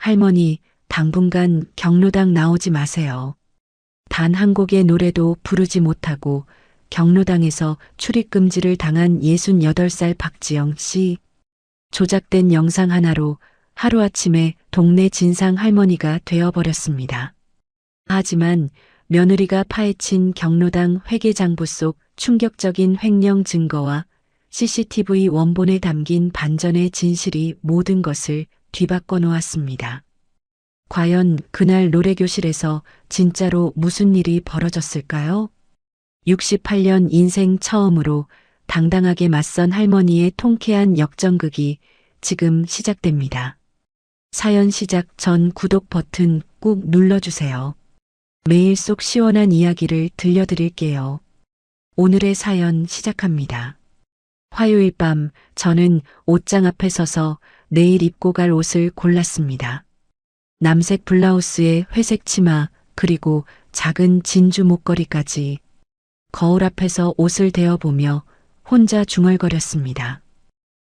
할머니, 당분간 경로당 나오지 마세요. 단 한 곡의 노래도 부르지 못하고 경로당에서 출입금지를 당한 68살 박지영 씨. 조작된 영상 하나로 하루아침에 동네 진상 할머니가 되어버렸습니다. 하지만 며느리가 파헤친 경로당 회계장부 속 충격적인 횡령 증거와 CCTV 원본에 담긴 반전의 진실이 모든 것을 뒤바꿔 놓았습니다. 과연 그날 노래교실에서 진짜로 무슨 일이 벌어졌을까요? 68년 인생 처음으로 당당하게 맞선 할머니의 통쾌한 역전극이 지금 시작됩니다. 사연 시작 전 구독 버튼 꾹 눌러주세요. 매일 속 시원한 이야기를 들려드릴게요. 오늘의 사연 시작합니다. 화요일 밤 저는 옷장 앞에 서서 내일 입고 갈 옷을 골랐습니다. 남색 블라우스에 회색 치마 그리고 작은 진주 목걸이까지. 거울 앞에서 옷을 대어보며 혼자 중얼거렸습니다.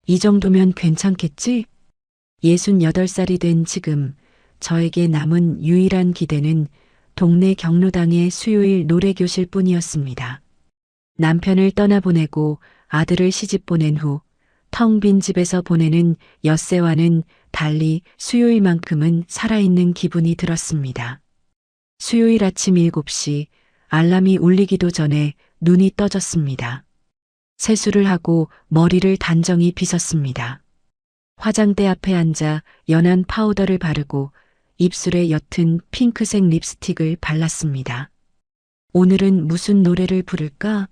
이 정도면 괜찮겠지? 68살이 된 지금 저에게 남은 유일한 기대는 동네 경로당의 수요일 노래교실 뿐이었습니다. 남편을 떠나보내고 아들을 시집 보낸 후 텅 빈 집에서 보내는 엿새와는 달리 수요일만큼은 살아있는 기분이 들었습니다. 수요일 아침 7시 알람이 울리기도 전에 눈이 떠졌습니다. 세수를 하고 머리를 단정히 빗었습니다. 화장대 앞에 앉아 연한 파우더를 바르고 입술에 옅은 핑크색 립스틱을 발랐습니다. 오늘은 무슨 노래를 부를까?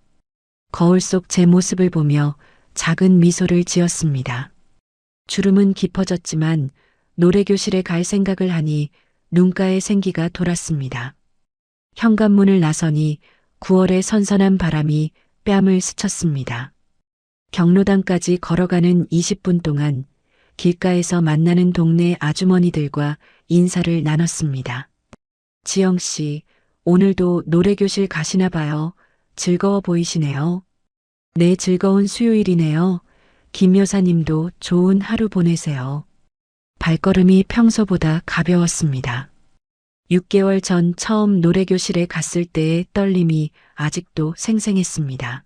거울 속 제 모습을 보며 작은 미소를 지었습니다. 주름은 깊어졌지만 노래교실에 갈 생각을 하니 눈가에 생기가 돌았습니다. 현관문을 나서니 9월의 선선한 바람이 뺨을 스쳤습니다. 경로당까지 걸어가는 20분 동안 길가에서 만나는 동네 아주머니들과 인사를 나눴습니다. 지영 씨, 오늘도 노래교실 가시나 봐요. 즐거워 보이시네요. 네, 즐거운 수요일이네요. 김 여사님도 좋은 하루 보내세요. 발걸음이 평소보다 가벼웠습니다. 6개월 전 처음 노래교실에 갔을 때의 떨림이 아직도 생생했습니다.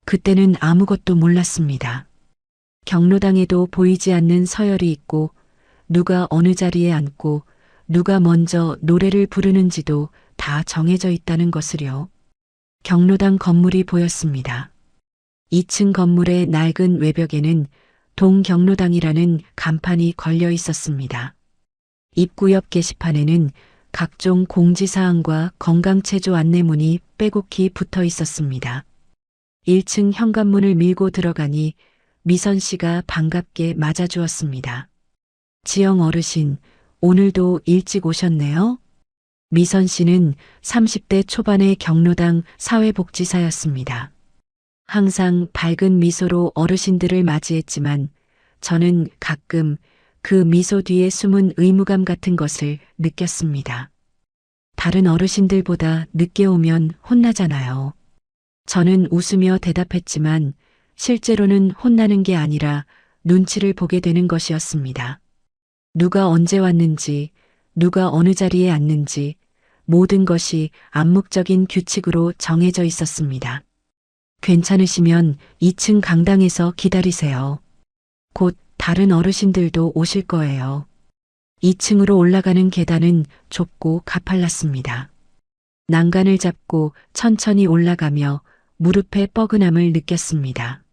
그때는 아무것도 몰랐습니다. 경로당에도 보이지 않는 서열이 있고 누가 어느 자리에 앉고 누가 먼저 노래를 부르는지도 다 정해져 있다는 것을요. 경로당 건물이 보였습니다. 2층 건물의 낡은 외벽에는 동경로당이라는 간판이 걸려 있었습니다. 입구 옆 게시판에는 각종 공지사항과 건강체조 안내문이 빼곡히 붙어 있었습니다. 1층 현관문을 밀고 들어가니 미선 씨가 반갑게 맞아주었습니다. 지영 어르신, 오늘도 일찍 오셨네요. 미선 씨는 30대 초반의 경로당 사회복지사였습니다. 항상 밝은 미소로 어르신들을 맞이했지만 저는 가끔 그 미소 뒤에 숨은 의무감 같은 것을 느꼈습니다. 다른 어르신들보다 늦게 오면 혼나잖아요. 저는 웃으며 대답했지만 실제로는 혼나는 게 아니라 눈치를 보게 되는 것이었습니다. 누가 언제 왔는지, 누가 어느 자리에 앉는지 모든 것이 암묵적인 규칙으로 정해져 있었습니다. 괜찮으시면 2층 강당에서 기다리세요. 곧 다른 어르신들도 오실 거예요. 2층으로 올라가는 계단은 좁고 가팔랐습니다. 난간을 잡고 천천히 올라가며 무릎의 뻐근함을 느꼈습니다.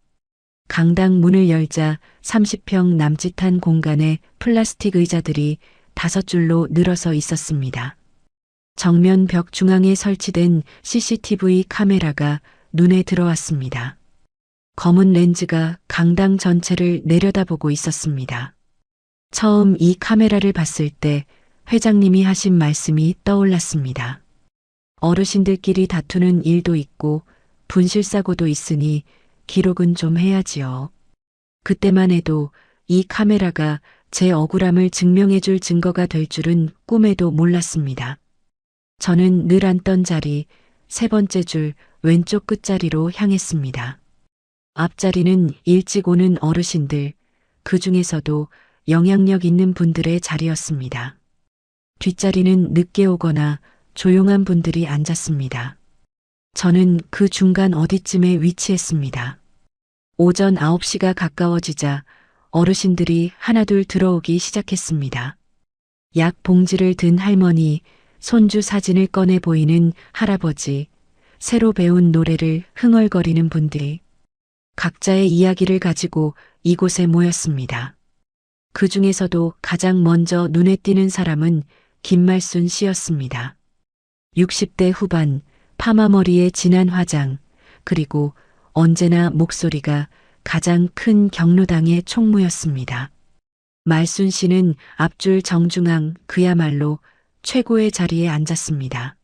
강당 문을 열자 30평 남짓한 공간에 플라스틱 의자들이 5줄로 늘어서 있었습니다. 정면 벽 중앙에 설치된 CCTV 카메라가 눈에 들어왔습니다. 검은 렌즈가 강당 전체를 내려다보고 있었습니다. 처음 이 카메라를 봤을 때 회장님이 하신 말씀이 떠올랐습니다. 어르신들끼리 다투는 일도 있고 분실사고도 있으니 기록은 좀 해야지요. 그때만 해도 이 카메라가 제 억울함을 증명해줄 증거가 될 줄은 꿈에도 몰랐습니다. 저는 늘 앉던 자리, 3번째 줄 왼쪽 끝자리로 향했습니다. 앞자리는 일찍 오는 어르신들, 그 중에서도 영향력 있는 분들의 자리였습니다. 뒷자리는 늦게 오거나 조용한 분들이 앉았습니다. 저는 그 중간 어디쯤에 위치했습니다. 오전 9시가 가까워지자 어르신들이 하나둘 들어오기 시작했습니다. 약 봉지를 든 할머니, 손주 사진을 꺼내 보이는 할아버지, 새로 배운 노래를 흥얼거리는 분들이 각자의 이야기를 가지고 이곳에 모였습니다. 그 중에서도 가장 먼저 눈에 띄는 사람은 김말순 씨였습니다. 60대 후반, 파마머리에 진한 화장, 그리고 언제나 목소리가 가장 큰 경로당의 총무였습니다. 말순 씨는 앞줄 정중앙 그야말로 최고의 자리에 앉았습니다.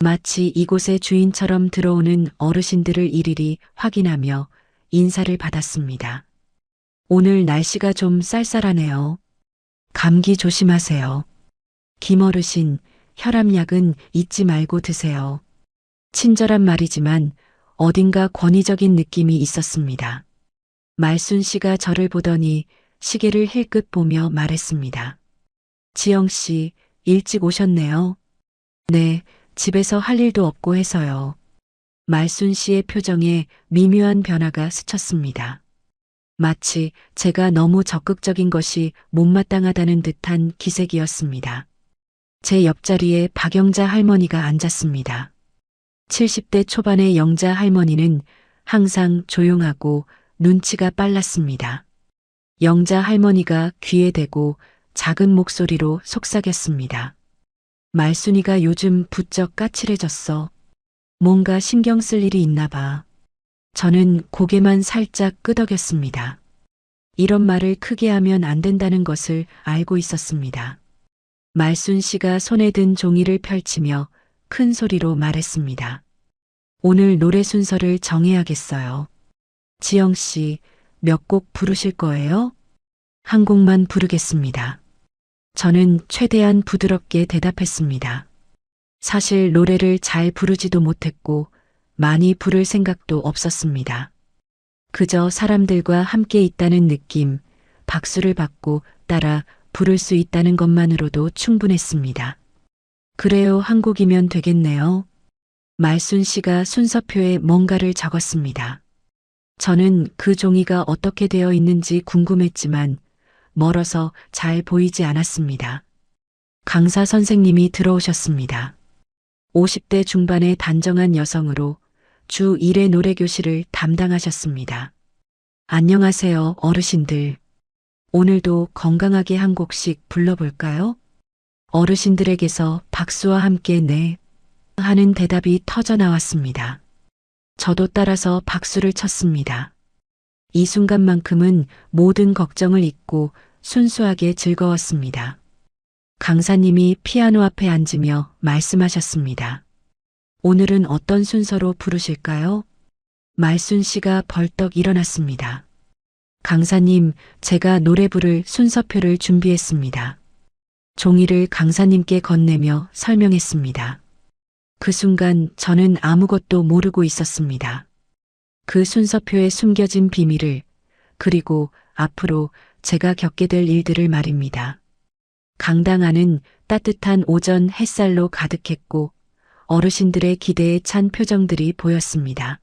마치 이곳의 주인처럼 들어오는 어르신들을 일일이 확인하며 인사를 받았습니다. 오늘 날씨가 좀 쌀쌀하네요. 감기 조심하세요. 김어르신, 혈압약은 잊지 말고 드세요. 친절한 말이지만 어딘가 권위적인 느낌이 있었습니다. 말순 씨가 저를 보더니 시계를 힐끗 보며 말했습니다. 지영 씨, 일찍 오셨네요. 네, 집에서 할 일도 없고 해서요. 말순 씨의 표정에 미묘한 변화가 스쳤습니다. 마치 제가 너무 적극적인 것이 못마땅하다는 듯한 기색이었습니다. 제 옆자리에 박영자 할머니가 앉았습니다. 70대 초반의 영자 할머니는 항상 조용하고 눈치가 빨랐습니다. 영자 할머니가 귀에 대고 작은 목소리로 속삭였습니다. 말순이가 요즘 부쩍 까칠해졌어. 뭔가 신경 쓸 일이 있나 봐. 저는 고개만 살짝 끄덕였습니다. 이런 말을 크게 하면 안 된다는 것을 알고 있었습니다. 말순 씨가 손에 든 종이를 펼치며 큰 소리로 말했습니다. 오늘 노래 순서를 정해야겠어요. 지영 씨, 몇 곡 부르실 거예요? 한 곡만 부르겠습니다. 저는 최대한 부드럽게 대답했습니다. 사실 노래를 잘 부르지도 못했고 많이 부를 생각도 없었습니다. 그저 사람들과 함께 있다는 느낌, 박수를 받고 따라 부를 수 있다는 것만으로도 충분했습니다. 그래요, 한 곡이면 되겠네요. 말순 씨가 순서표에 뭔가를 적었습니다. 저는 그 종이가 어떻게 되어 있는지 궁금했지만 멀어서 잘 보이지 않았습니다. 강사 선생님이 들어오셨습니다. 50대 중반의 단정한 여성으로 주 1회 노래교실을 담당하셨습니다. 안녕하세요, 어르신들. 오늘도 건강하게 한 곡씩 불러볼까요? 어르신들에게서 박수와 함께 네 하는 대답이 터져 나왔습니다. 저도 따라서 박수를 쳤습니다. 이 순간만큼은 모든 걱정을 잊고 순수하게 즐거웠습니다. 강사님이 피아노 앞에 앉으며 말씀하셨습니다. 오늘은 어떤 순서로 부르실까요? 말순 씨가 벌떡 일어났습니다. 강사님, 제가 노래 부를 순서표를 준비했습니다. 종이를 강사님께 건네며 설명했습니다. 그 순간 저는 아무것도 모르고 있었습니다. 그 순서표에 숨겨진 비밀을, 그리고 앞으로 제가 겪게 될 일들을 말입니다. 강당 안은 따뜻한 오전 햇살로 가득했고 어르신들의 기대에 찬 표정들이 보였습니다.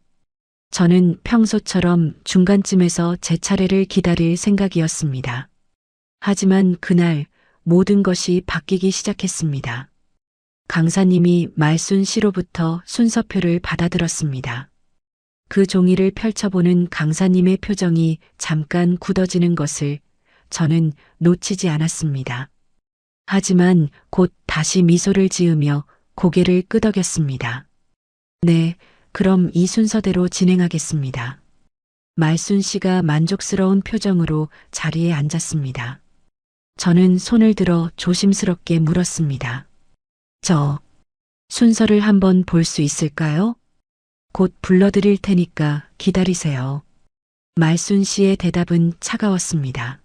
저는 평소처럼 중간쯤에서 제 차례를 기다릴 생각이었습니다. 하지만 그날 모든 것이 바뀌기 시작했습니다. 강사님이 말순 씨로부터 순서표를 받아들었습니다. 그 종이를 펼쳐보는 강사님의 표정이 잠깐 굳어지는 것을 저는 놓치지 않았습니다. 하지만 곧 다시 미소를 지으며 고개를 끄덕였습니다. 네, 그럼 이 순서대로 진행하겠습니다. 말순 씨가 만족스러운 표정으로 자리에 앉았습니다. 저는 손을 들어 조심스럽게 물었습니다. 저 순서를 한번 볼 수 있을까요? 곧 불러드릴 테니까 기다리세요. 말순 씨의 대답은 차가웠습니다.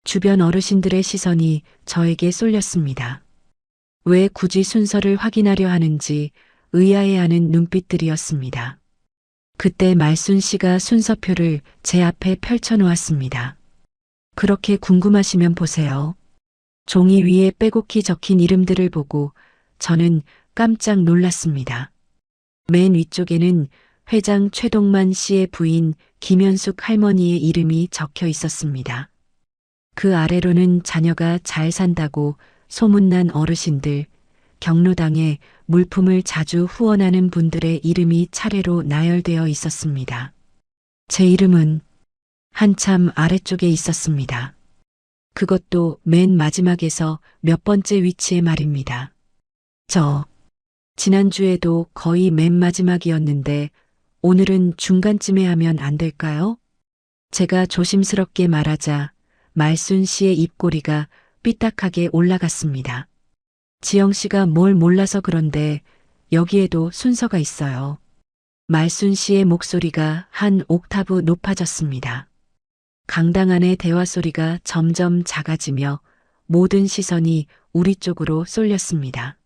주변 어르신들의 시선이 저에게 쏠렸습니다. 왜 굳이 순서를 확인하려 하는지 의아해하는 눈빛들이었습니다. 그때 말순 씨가 순서표를 제 앞에 펼쳐 놓았습니다. 그렇게 궁금하시면 보세요. 종이 위에 빼곡히 적힌 이름들을 보고 저는 깜짝 놀랐습니다. 맨 위쪽에는 회장 최동만 씨의 부인 김현숙 할머니의 이름이 적혀 있었습니다. 그 아래로는 자녀가 잘 산다고 소문난 어르신들, 경로당에 물품을 자주 후원하는 분들의 이름이 차례로 나열되어 있었습니다. 제 이름은 한참 아래쪽에 있었습니다. 그것도 맨 마지막에서 몇 번째 위치에 말입니다. 지난주에도 거의 맨 마지막이었는데 오늘은 중간쯤에 하면 안 될까요? 제가 조심스럽게 말하자 말순 씨의 입꼬리가 삐딱하게 올라갔습니다. 지영 씨가 뭘 몰라서 그런데 여기에도 순서가 있어요. 말순 씨의 목소리가 한 옥타브 높아졌습니다. 강당 안의 대화 소리가 점점 작아지며 모든 시선이 우리 쪽으로 쏠렸습니다.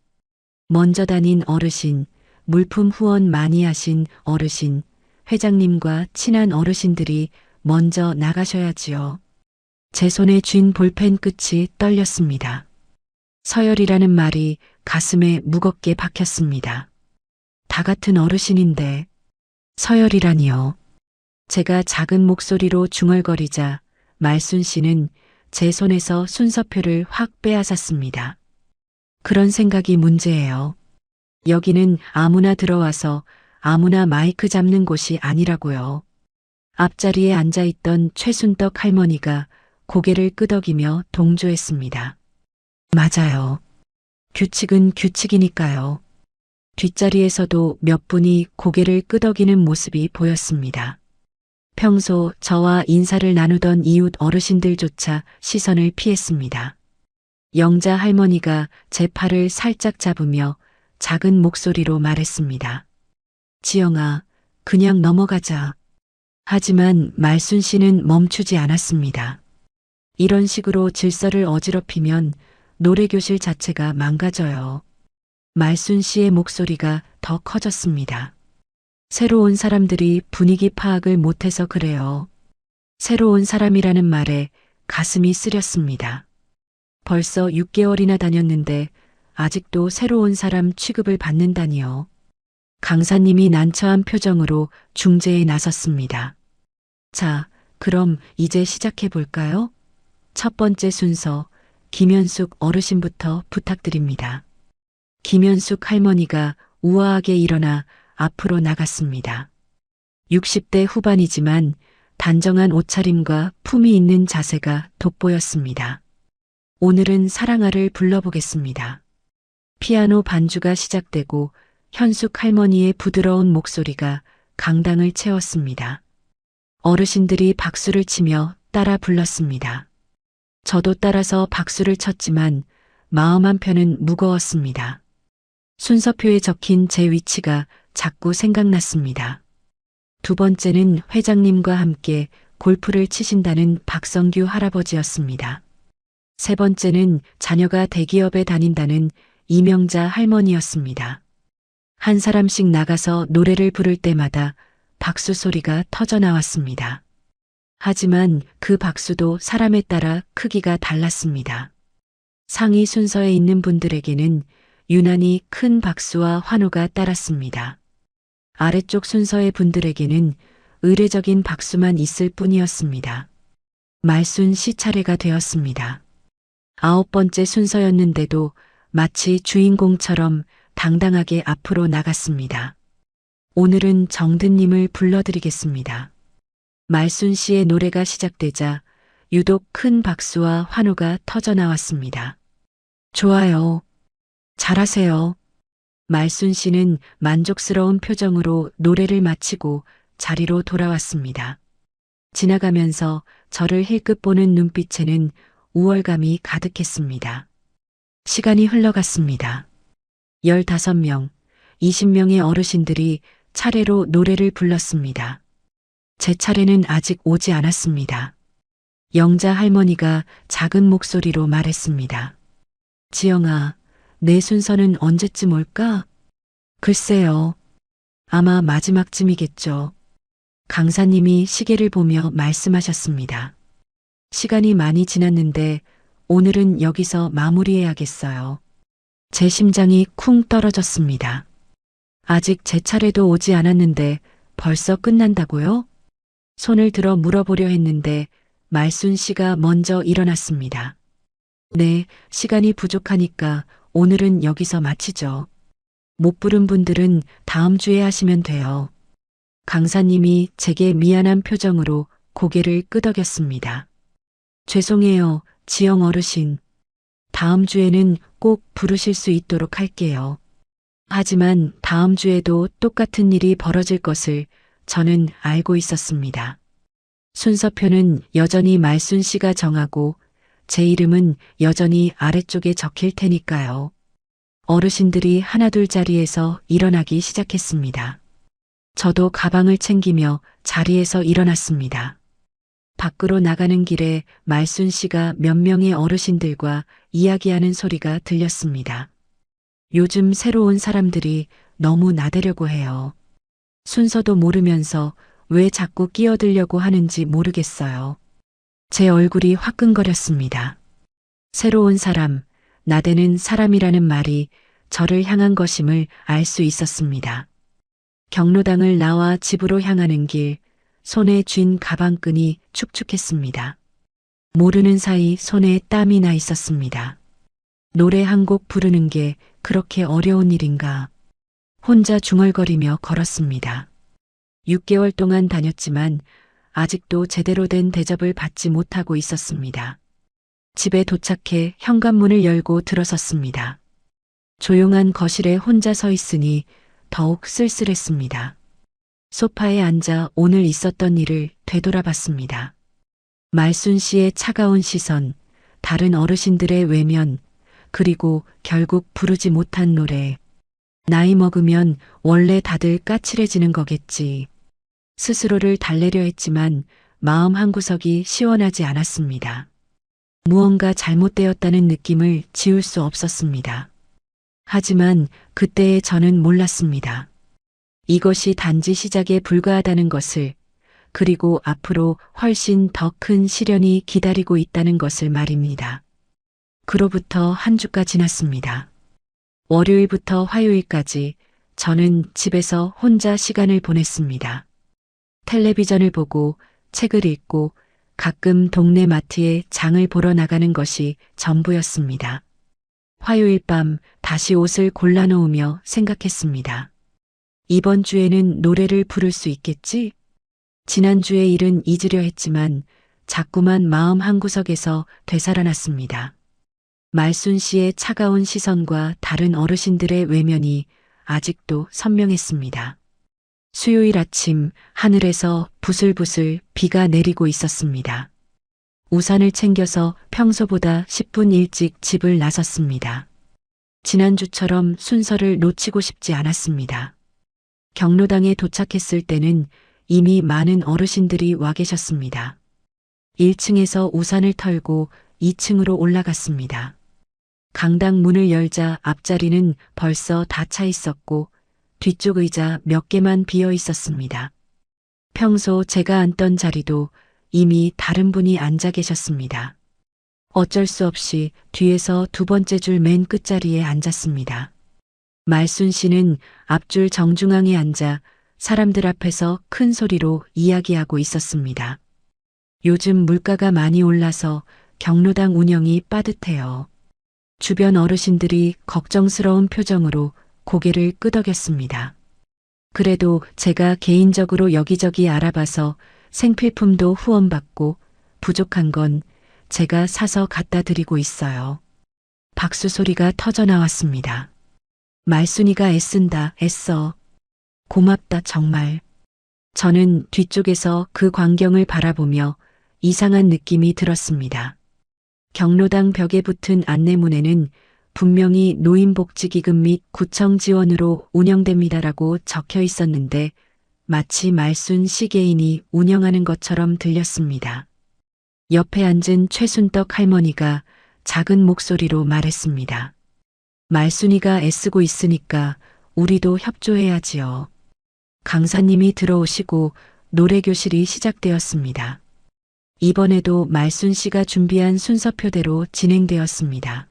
먼저 다닌 어르신, 물품 후원 많이 하신 어르신, 회장님과 친한 어르신들이 먼저 나가셔야지요. 제 손에 쥔 볼펜 끝이 떨렸습니다. 서열이라는 말이 가슴에 무겁게 박혔습니다. 다 같은 어르신인데 서열이라니요. 제가 작은 목소리로 중얼거리자 말순 씨는 제 손에서 순서표를 확 빼앗았습니다. 그런 생각이 문제예요. 여기는 아무나 들어와서 아무나 마이크 잡는 곳이 아니라고요. 앞자리에 앉아있던 최순덕 할머니가 고개를 끄덕이며 동조했습니다. 맞아요. 규칙은 규칙이니까요. 뒷자리에서도 몇 분이 고개를 끄덕이는 모습이 보였습니다. 평소 저와 인사를 나누던 이웃 어르신들조차 시선을 피했습니다. 영자 할머니가 제 팔을 살짝 잡으며 작은 목소리로 말했습니다. 지영아, 그냥 넘어가자. 하지만 말순 씨는 멈추지 않았습니다. 이런 식으로 질서를 어지럽히면 노래교실 자체가 망가져요. 말순 씨의 목소리가 더 커졌습니다. 새로 온 사람들이 분위기 파악을 못해서 그래요. 새로 온 사람이라는 말에 가슴이 쓰렸습니다. 벌써 6개월이나 다녔는데 아직도 새로 온 사람 취급을 받는다니요. 강사님이 난처한 표정으로 중재에 나섰습니다. 자, 그럼 이제 시작해 볼까요? 첫 번째 순서, 김현숙 어르신부터 부탁드립니다. 김현숙 할머니가 우아하게 일어나 앞으로 나갔습니다. 60대 후반이지만 단정한 옷차림과 품위 있는 자세가 돋보였습니다. 오늘은 사랑아를 불러보겠습니다. 피아노 반주가 시작되고 현숙 할머니의 부드러운 목소리가 강당을 채웠습니다. 어르신들이 박수를 치며 따라 불렀습니다. 저도 따라서 박수를 쳤지만 마음 한편은 무거웠습니다. 순서표에 적힌 제 위치가 자꾸 생각났습니다. 두 번째는 회장님과 함께 골프를 치신다는 박성규 할아버지였습니다. 세 번째는 자녀가 대기업에 다닌다는 이명자 할머니였습니다. 한 사람씩 나가서 노래를 부를 때마다 박수 소리가 터져 나왔습니다. 하지만 그 박수도 사람에 따라 크기가 달랐습니다. 상위 순서에 있는 분들에게는 유난히 큰 박수와 환호가 따랐습니다. 아래쪽 순서의 분들에게는 의례적인 박수만 있을 뿐이었습니다. 말순 씨 차례가 되었습니다. 9번째 순서였는데도 마치 주인공처럼 당당하게 앞으로 나갔습니다. 오늘은 정든님을 불러드리겠습니다. 말순 씨의 노래가 시작되자 유독 큰 박수와 환호가 터져 나왔습니다. 좋아요. 잘하세요. 말순 씨는 만족스러운 표정으로 노래를 마치고 자리로 돌아왔습니다. 지나가면서 저를 힐끗 보는 눈빛에는 우월감이 가득했습니다. 시간이 흘러갔습니다. 15명, 20명의 어르신들이 차례로 노래를 불렀습니다. 제 차례는 아직 오지 않았습니다. 영자 할머니가 작은 목소리로 말했습니다. 지영아, 내 순서는 언제쯤 올까? 글쎄요. 아마 마지막쯤이겠죠. 강사님이 시계를 보며 말씀하셨습니다. 시간이 많이 지났는데 오늘은 여기서 마무리해야겠어요. 제 심장이 쿵 떨어졌습니다. 아직 제 차례도 오지 않았는데 벌써 끝난다고요? 손을 들어 물어보려 했는데 말순 씨가 먼저 일어났습니다. 네, 시간이 부족하니까 오늘은 여기서 마치죠. 못 부른 분들은 다음 주에 하시면 돼요. 강사님이 제게 미안한 표정으로 고개를 끄덕였습니다. 죄송해요, 지영 어르신. 다음 주에는 꼭 부르실 수 있도록 할게요. 하지만 다음 주에도 똑같은 일이 벌어질 것을 저는 알고 있었습니다. 순서표는 여전히 말순 씨가 정하고 제 이름은 여전히 아래쪽에 적힐 테니까요. 어르신들이 하나둘 자리에서 일어나기 시작했습니다. 저도 가방을 챙기며 자리에서 일어났습니다. 밖으로 나가는 길에 말순 씨가 몇 명의 어르신들과 이야기하는 소리가 들렸습니다. 요즘 새로운 사람들이 너무 나대려고 해요. 순서도 모르면서 왜 자꾸 끼어들려고 하는지 모르겠어요. 제 얼굴이 화끈거렸습니다. 새로운 사람, 나대는 사람이라는 말이 저를 향한 것임을 알 수 있었습니다. 경로당을 나와 집으로 향하는 길, 손에 쥔 가방끈이 축축했습니다. 모르는 사이 손에 땀이 나 있었습니다. 노래 한 곡 부르는 게 그렇게 어려운 일인가? 혼자 중얼거리며 걸었습니다. 6개월 동안 다녔지만 아직도 제대로 된 대접을 받지 못하고 있었습니다. 집에 도착해 현관문을 열고 들어섰습니다. 조용한 거실에 혼자 서 있으니 더욱 쓸쓸했습니다. 소파에 앉아 오늘 있었던 일을 되돌아봤습니다. 말순 씨의 차가운 시선, 다른 어르신들의 외면, 그리고 결국 부르지 못한 노래. 나이 먹으면 원래 다들 까칠해지는 거겠지. 스스로를 달래려 했지만 마음 한구석이 시원하지 않았습니다. 무언가 잘못되었다는 느낌을 지울 수 없었습니다. 하지만 그때의 저는 몰랐습니다. 이것이 단지 시작에 불과하다는 것을, 그리고 앞으로 훨씬 더 큰 시련이 기다리고 있다는 것을 말입니다. 그로부터 한 주가 지났습니다. 월요일부터 화요일까지 저는 집에서 혼자 시간을 보냈습니다. 텔레비전을 보고 책을 읽고 가끔 동네 마트에 장을 보러 나가는 것이 전부였습니다. 화요일 밤 다시 옷을 골라놓으며 생각했습니다. 이번 주에는 노래를 부를 수 있겠지? 지난주의 일은 잊으려 했지만 자꾸만 마음 한구석에서 되살아났습니다. 말순 씨의 차가운 시선과 다른 어르신들의 외면이 아직도 선명했습니다. 수요일 아침 하늘에서 부슬부슬 비가 내리고 있었습니다. 우산을 챙겨서 평소보다 10분 일찍 집을 나섰습니다. 지난주처럼 순서를 놓치고 싶지 않았습니다. 경로당에 도착했을 때는 이미 많은 어르신들이 와 계셨습니다. 1층에서 우산을 털고 2층으로 올라갔습니다. 강당 문을 열자 앞자리는 벌써 다 차 있었고 뒤쪽 의자 몇 개만 비어 있었습니다. 평소 제가 앉던 자리도 이미 다른 분이 앉아 계셨습니다. 어쩔 수 없이 뒤에서 두 번째 줄 맨 끝자리에 앉았습니다. 말순 씨는 앞줄 정중앙에 앉아 사람들 앞에서 큰 소리로 이야기하고 있었습니다. 요즘 물가가 많이 올라서 경로당 운영이 빠듯해요. 주변 어르신들이 걱정스러운 표정으로 고개를 끄덕였습니다. 그래도 제가 개인적으로 여기저기 알아봐서 생필품도 후원받고 부족한 건 제가 사서 갖다 드리고 있어요. 박수 소리가 터져 나왔습니다. 말순이가 애쓴다, 애써. 고맙다, 정말. 저는 뒤쪽에서 그 광경을 바라보며 이상한 느낌이 들었습니다. 경로당 벽에 붙은 안내문에는 분명히 노인복지기금 및 구청 지원으로 운영됩니다라고 적혀 있었는데 마치 말순 씨 개인이 운영하는 것처럼 들렸습니다. 옆에 앉은 최순떡 할머니가 작은 목소리로 말했습니다. 말순이가 애쓰고 있으니까 우리도 협조해야지요. 강사님이 들어오시고 노래교실이 시작되었습니다. 이번에도 말순 씨가 준비한 순서표대로 진행되었습니다.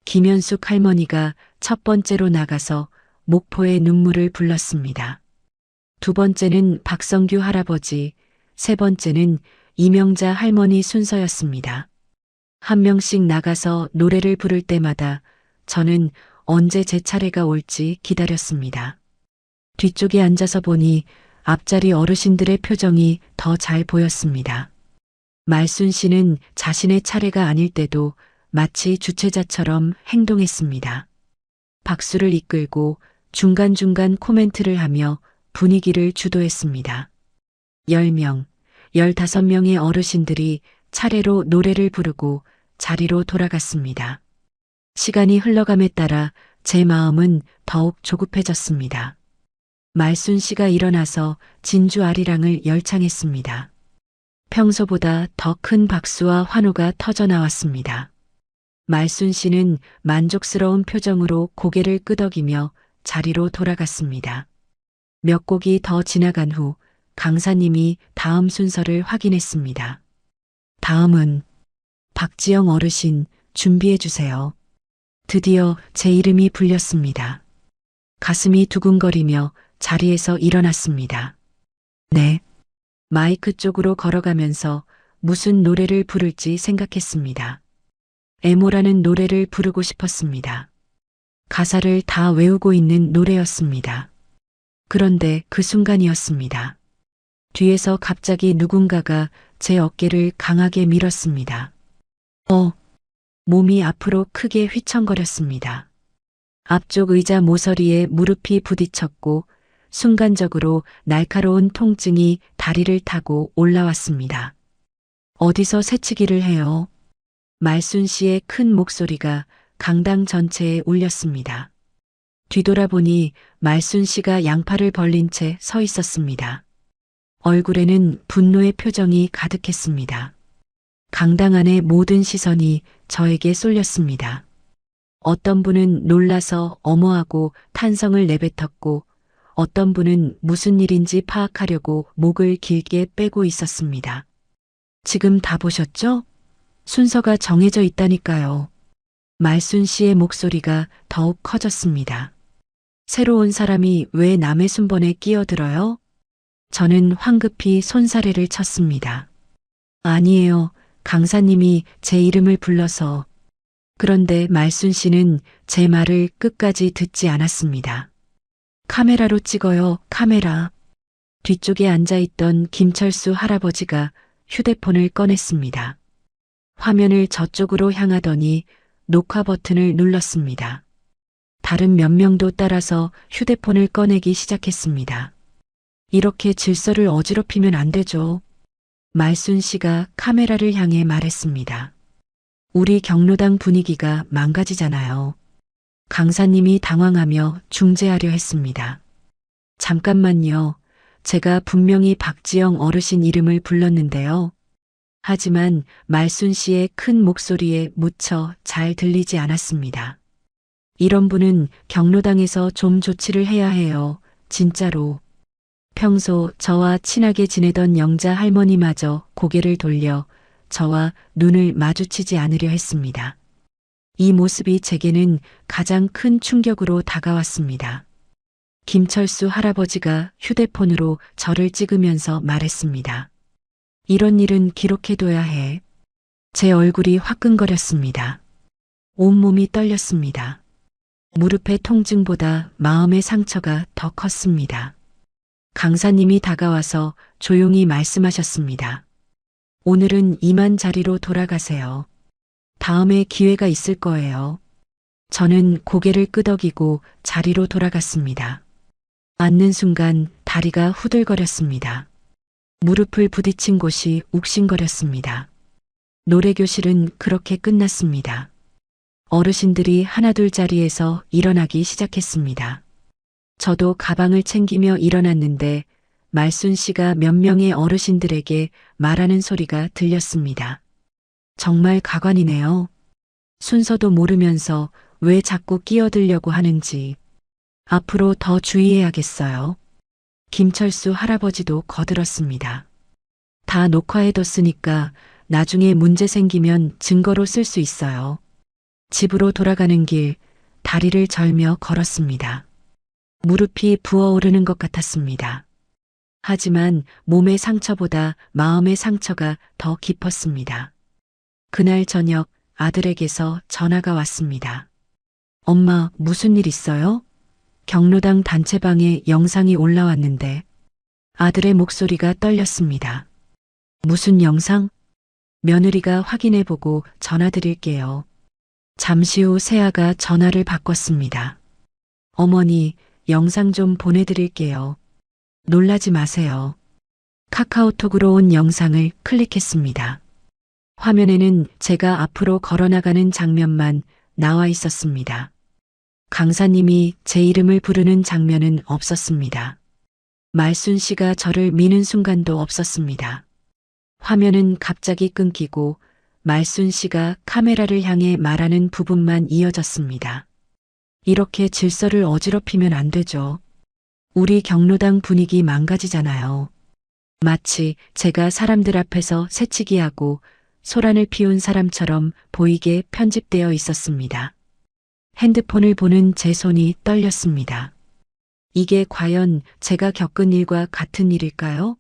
김현숙 할머니가 첫 번째로 나가서 목포의 눈물을 불렀습니다. 두 번째는 박성규 할아버지, 세 번째는 이명자 할머니 순서였습니다. 한 명씩 나가서 노래를 부를 때마다 저는 언제 제 차례가 올지 기다렸습니다. 뒤쪽에 앉아서 보니 앞자리 어르신들의 표정이 더 잘 보였습니다. 말순 씨는 자신의 차례가 아닐 때도 마치 주최자처럼 행동했습니다. 박수를 이끌고 중간중간 코멘트를 하며 분위기를 주도했습니다. 10명, 15명의 어르신들이 차례로 노래를 부르고 자리로 돌아갔습니다. 시간이 흘러감에 따라 제 마음은 더욱 조급해졌습니다. 말순 씨가 일어나서 진주 아리랑을 열창했습니다. 평소보다 더 큰 박수와 환호가 터져 나왔습니다. 말순 씨는 만족스러운 표정으로 고개를 끄덕이며 자리로 돌아갔습니다. 몇 곡이 더 지나간 후 강사님이 다음 순서를 확인했습니다. 다음은 박지영 어르신 준비해 주세요. 드디어 제 이름이 불렸습니다. 가슴이 두근거리며 자리에서 일어났습니다. 네. 마이크 쪽으로 걸어가면서 무슨 노래를 부를지 생각했습니다. 애모라는 노래를 부르고 싶었습니다. 가사를 다 외우고 있는 노래였습니다. 그런데 그 순간이었습니다. 뒤에서 갑자기 누군가가 제 어깨를 강하게 밀었습니다. 몸이 앞으로 크게 휘청거렸습니다. 앞쪽 의자 모서리에 무릎이 부딪혔고 순간적으로 날카로운 통증이 다리를 타고 올라왔습니다. 어디서 새치기를 해요? 말순 씨의 큰 목소리가 강당 전체에 울렸습니다. 뒤돌아보니 말순 씨가 양팔을 벌린 채 서 있었습니다. 얼굴에는 분노의 표정이 가득했습니다. 강당 안의 모든 시선이 저에게 쏠렸습니다. 어떤 분은 놀라서 어머하고 탄성을 내뱉었고 어떤 분은 무슨 일인지 파악하려고 목을 길게 빼고 있었습니다. 지금 다 보셨죠? 순서가 정해져 있다니까요. 말순 씨의 목소리가 더욱 커졌습니다. 새로운 사람이 왜 남의 순번에 끼어들어요? 저는 황급히 손사래를 쳤습니다. 아니에요. 강사님이 제 이름을 불러서. 그런데 말순 씨는 제 말을 끝까지 듣지 않았습니다. 카메라로 찍어요, 카메라. 뒤쪽에 앉아있던 김철수 할아버지가 휴대폰을 꺼냈습니다. 화면을 저쪽으로 향하더니 녹화 버튼을 눌렀습니다. 다른 몇 명도 따라서 휴대폰을 꺼내기 시작했습니다. 이렇게 질서를 어지럽히면 안 되죠. 말순 씨가 카메라를 향해 말했습니다. 우리 경로당 분위기가 망가지잖아요. 강사님이 당황하며 중재하려 했습니다. 잠깐만요. 제가 분명히 박지영 어르신 이름을 불렀는데요. 하지만 말순 씨의 큰 목소리에 묻혀 잘 들리지 않았습니다. 이런 분은 경로당에서 좀 조치를 해야 해요. 진짜로. 평소 저와 친하게 지내던 영자 할머니마저 고개를 돌려 저와 눈을 마주치지 않으려 했습니다. 이 모습이 제게는 가장 큰 충격으로 다가왔습니다. 김철수 할아버지가 휴대폰으로 저를 찍으면서 말했습니다. 이런 일은 기록해둬야 해. 제 얼굴이 화끈거렸습니다. 온몸이 떨렸습니다. 무릎의 통증보다 마음의 상처가 더 컸습니다. 강사님이 다가와서 조용히 말씀하셨습니다. 오늘은 이만 자리로 돌아가세요. 다음에 기회가 있을 거예요. 저는 고개를 끄덕이고 자리로 돌아갔습니다. 앉는 순간 다리가 후들거렸습니다. 무릎을 부딪힌 곳이 욱신거렸습니다. 노래교실은 그렇게 끝났습니다. 어르신들이 하나둘 자리에서 일어나기 시작했습니다. 저도 가방을 챙기며 일어났는데 말순 씨가 몇 명의 어르신들에게 말하는 소리가 들렸습니다. 정말 가관이네요. 순서도 모르면서 왜 자꾸 끼어들려고 하는지. 앞으로 더 주의해야겠어요. 김철수 할아버지도 거들었습니다. 다 녹화해뒀으니까 나중에 문제 생기면 증거로 쓸 수 있어요. 집으로 돌아가는 길 다리를 절며 걸었습니다. 무릎이 부어오르는 것 같았습니다. 하지만 몸의 상처보다 마음의 상처가 더 깊었습니다. 그날 저녁 아들에게서 전화가 왔습니다. 엄마, 무슨 일 있어요? 경로당 단체방에 영상이 올라왔는데 아들의 목소리가 떨렸습니다. 무슨 영상? 며느리가 확인해보고 전화드릴게요. 잠시 후 세아가 전화를 바꿨습니다. 어머니, 영상 좀 보내드릴게요. 놀라지 마세요. 카카오톡으로 온 영상을 클릭했습니다. 화면에는 제가 앞으로 걸어나가는 장면만 나와 있었습니다. 강사님이 제 이름을 부르는 장면은 없었습니다. 말순 씨가 저를 미는 순간도 없었습니다. 화면은 갑자기 끊기고 말순 씨가 카메라를 향해 말하는 부분만 이어졌습니다. 이렇게 질서를 어지럽히면 안 되죠. 우리 경로당 분위기 망가지잖아요. 마치 제가 사람들 앞에서 새치기하고 소란을 피운 사람처럼 보이게 편집되어 있었습니다. 핸드폰을 보는 제 손이 떨렸습니다. 이게 과연 제가 겪은 일과 같은 일일까요?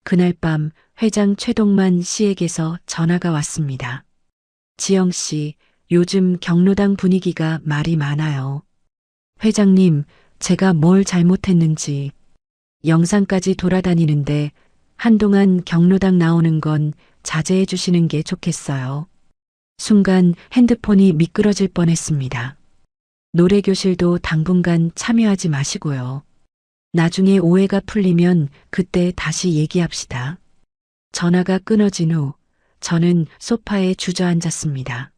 그날 밤 회장 최동만 씨에게서 전화가 왔습니다. 지영 씨, 요즘 경로당 분위기가 말이 많아요. 회장님, 제가 뭘 잘못했는지 영상까지 돌아다니는데 한동안 경로당 나오는 건 자제해 주시는 게 좋겠어요. 순간 핸드폰이 미끄러질 뻔했습니다. 노래교실도 당분간 참여하지 마시고요. 나중에 오해가 풀리면 그때 다시 얘기합시다. 전화가 끊어진 후 저는 소파에 주저앉았습니다.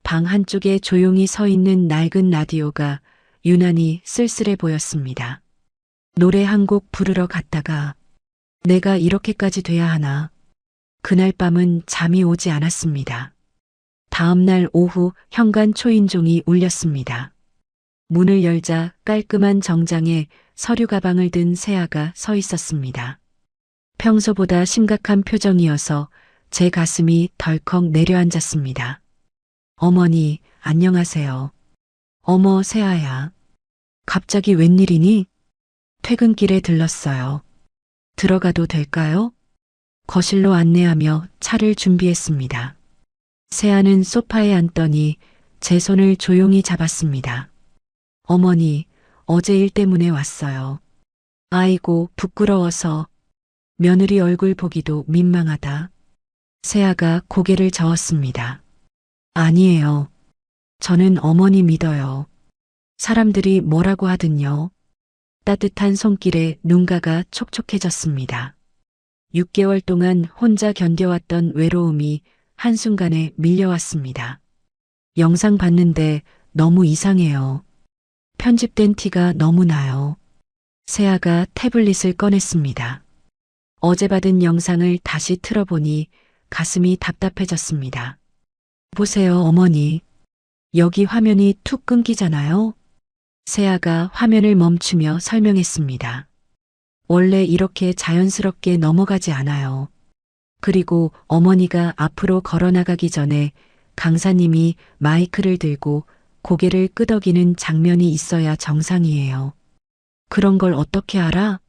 방 한쪽에 조용히 서 있는 낡은 라디오가 유난히 쓸쓸해 보였습니다. 노래 한 곡 부르러 갔다가 내가 이렇게까지 돼야 하나. 그날 밤은 잠이 오지 않았습니다. 다음 날 오후 현관 초인종이 울렸습니다. 문을 열자 깔끔한 정장에 서류 가방을 든 세아가 서 있었습니다. 평소보다 심각한 표정이어서 제 가슴이 덜컥 내려앉았습니다. 어머니, 안녕하세요. 어머, 세아야. 갑자기 웬일이니? 퇴근길에 들렀어요. 들어가도 될까요? 거실로 안내하며 차를 준비했습니다. 세아는 소파에 앉더니 제 손을 조용히 잡았습니다. 어머니, 어제 일 때문에 왔어요. 아이고, 부끄러워서. 며느리 얼굴 보기도 민망하다. 세아가 고개를 저었습니다. 아니에요. 저는 어머니 믿어요. 사람들이 뭐라고 하든요. 따뜻한 손길에 눈가가 촉촉해졌습니다. 6개월 동안 혼자 견뎌왔던 외로움이 한순간에 밀려왔습니다. 영상 봤는데 너무 이상해요. 편집된 티가 너무 나요. 세아가 태블릿을 꺼냈습니다. 어제 받은 영상을 다시 틀어보니 가슴이 답답해졌습니다. 보세요, 어머니. 여기 화면이 툭 끊기잖아요. 세아가 화면을 멈추며 설명했습니다. 원래 이렇게 자연스럽게 넘어가지 않아요. 그리고 어머니가 앞으로 걸어나가기 전에 강사님이 마이크를 들고 고개를 끄덕이는 장면이 있어야 정상이에요. 그런 걸 어떻게 알아?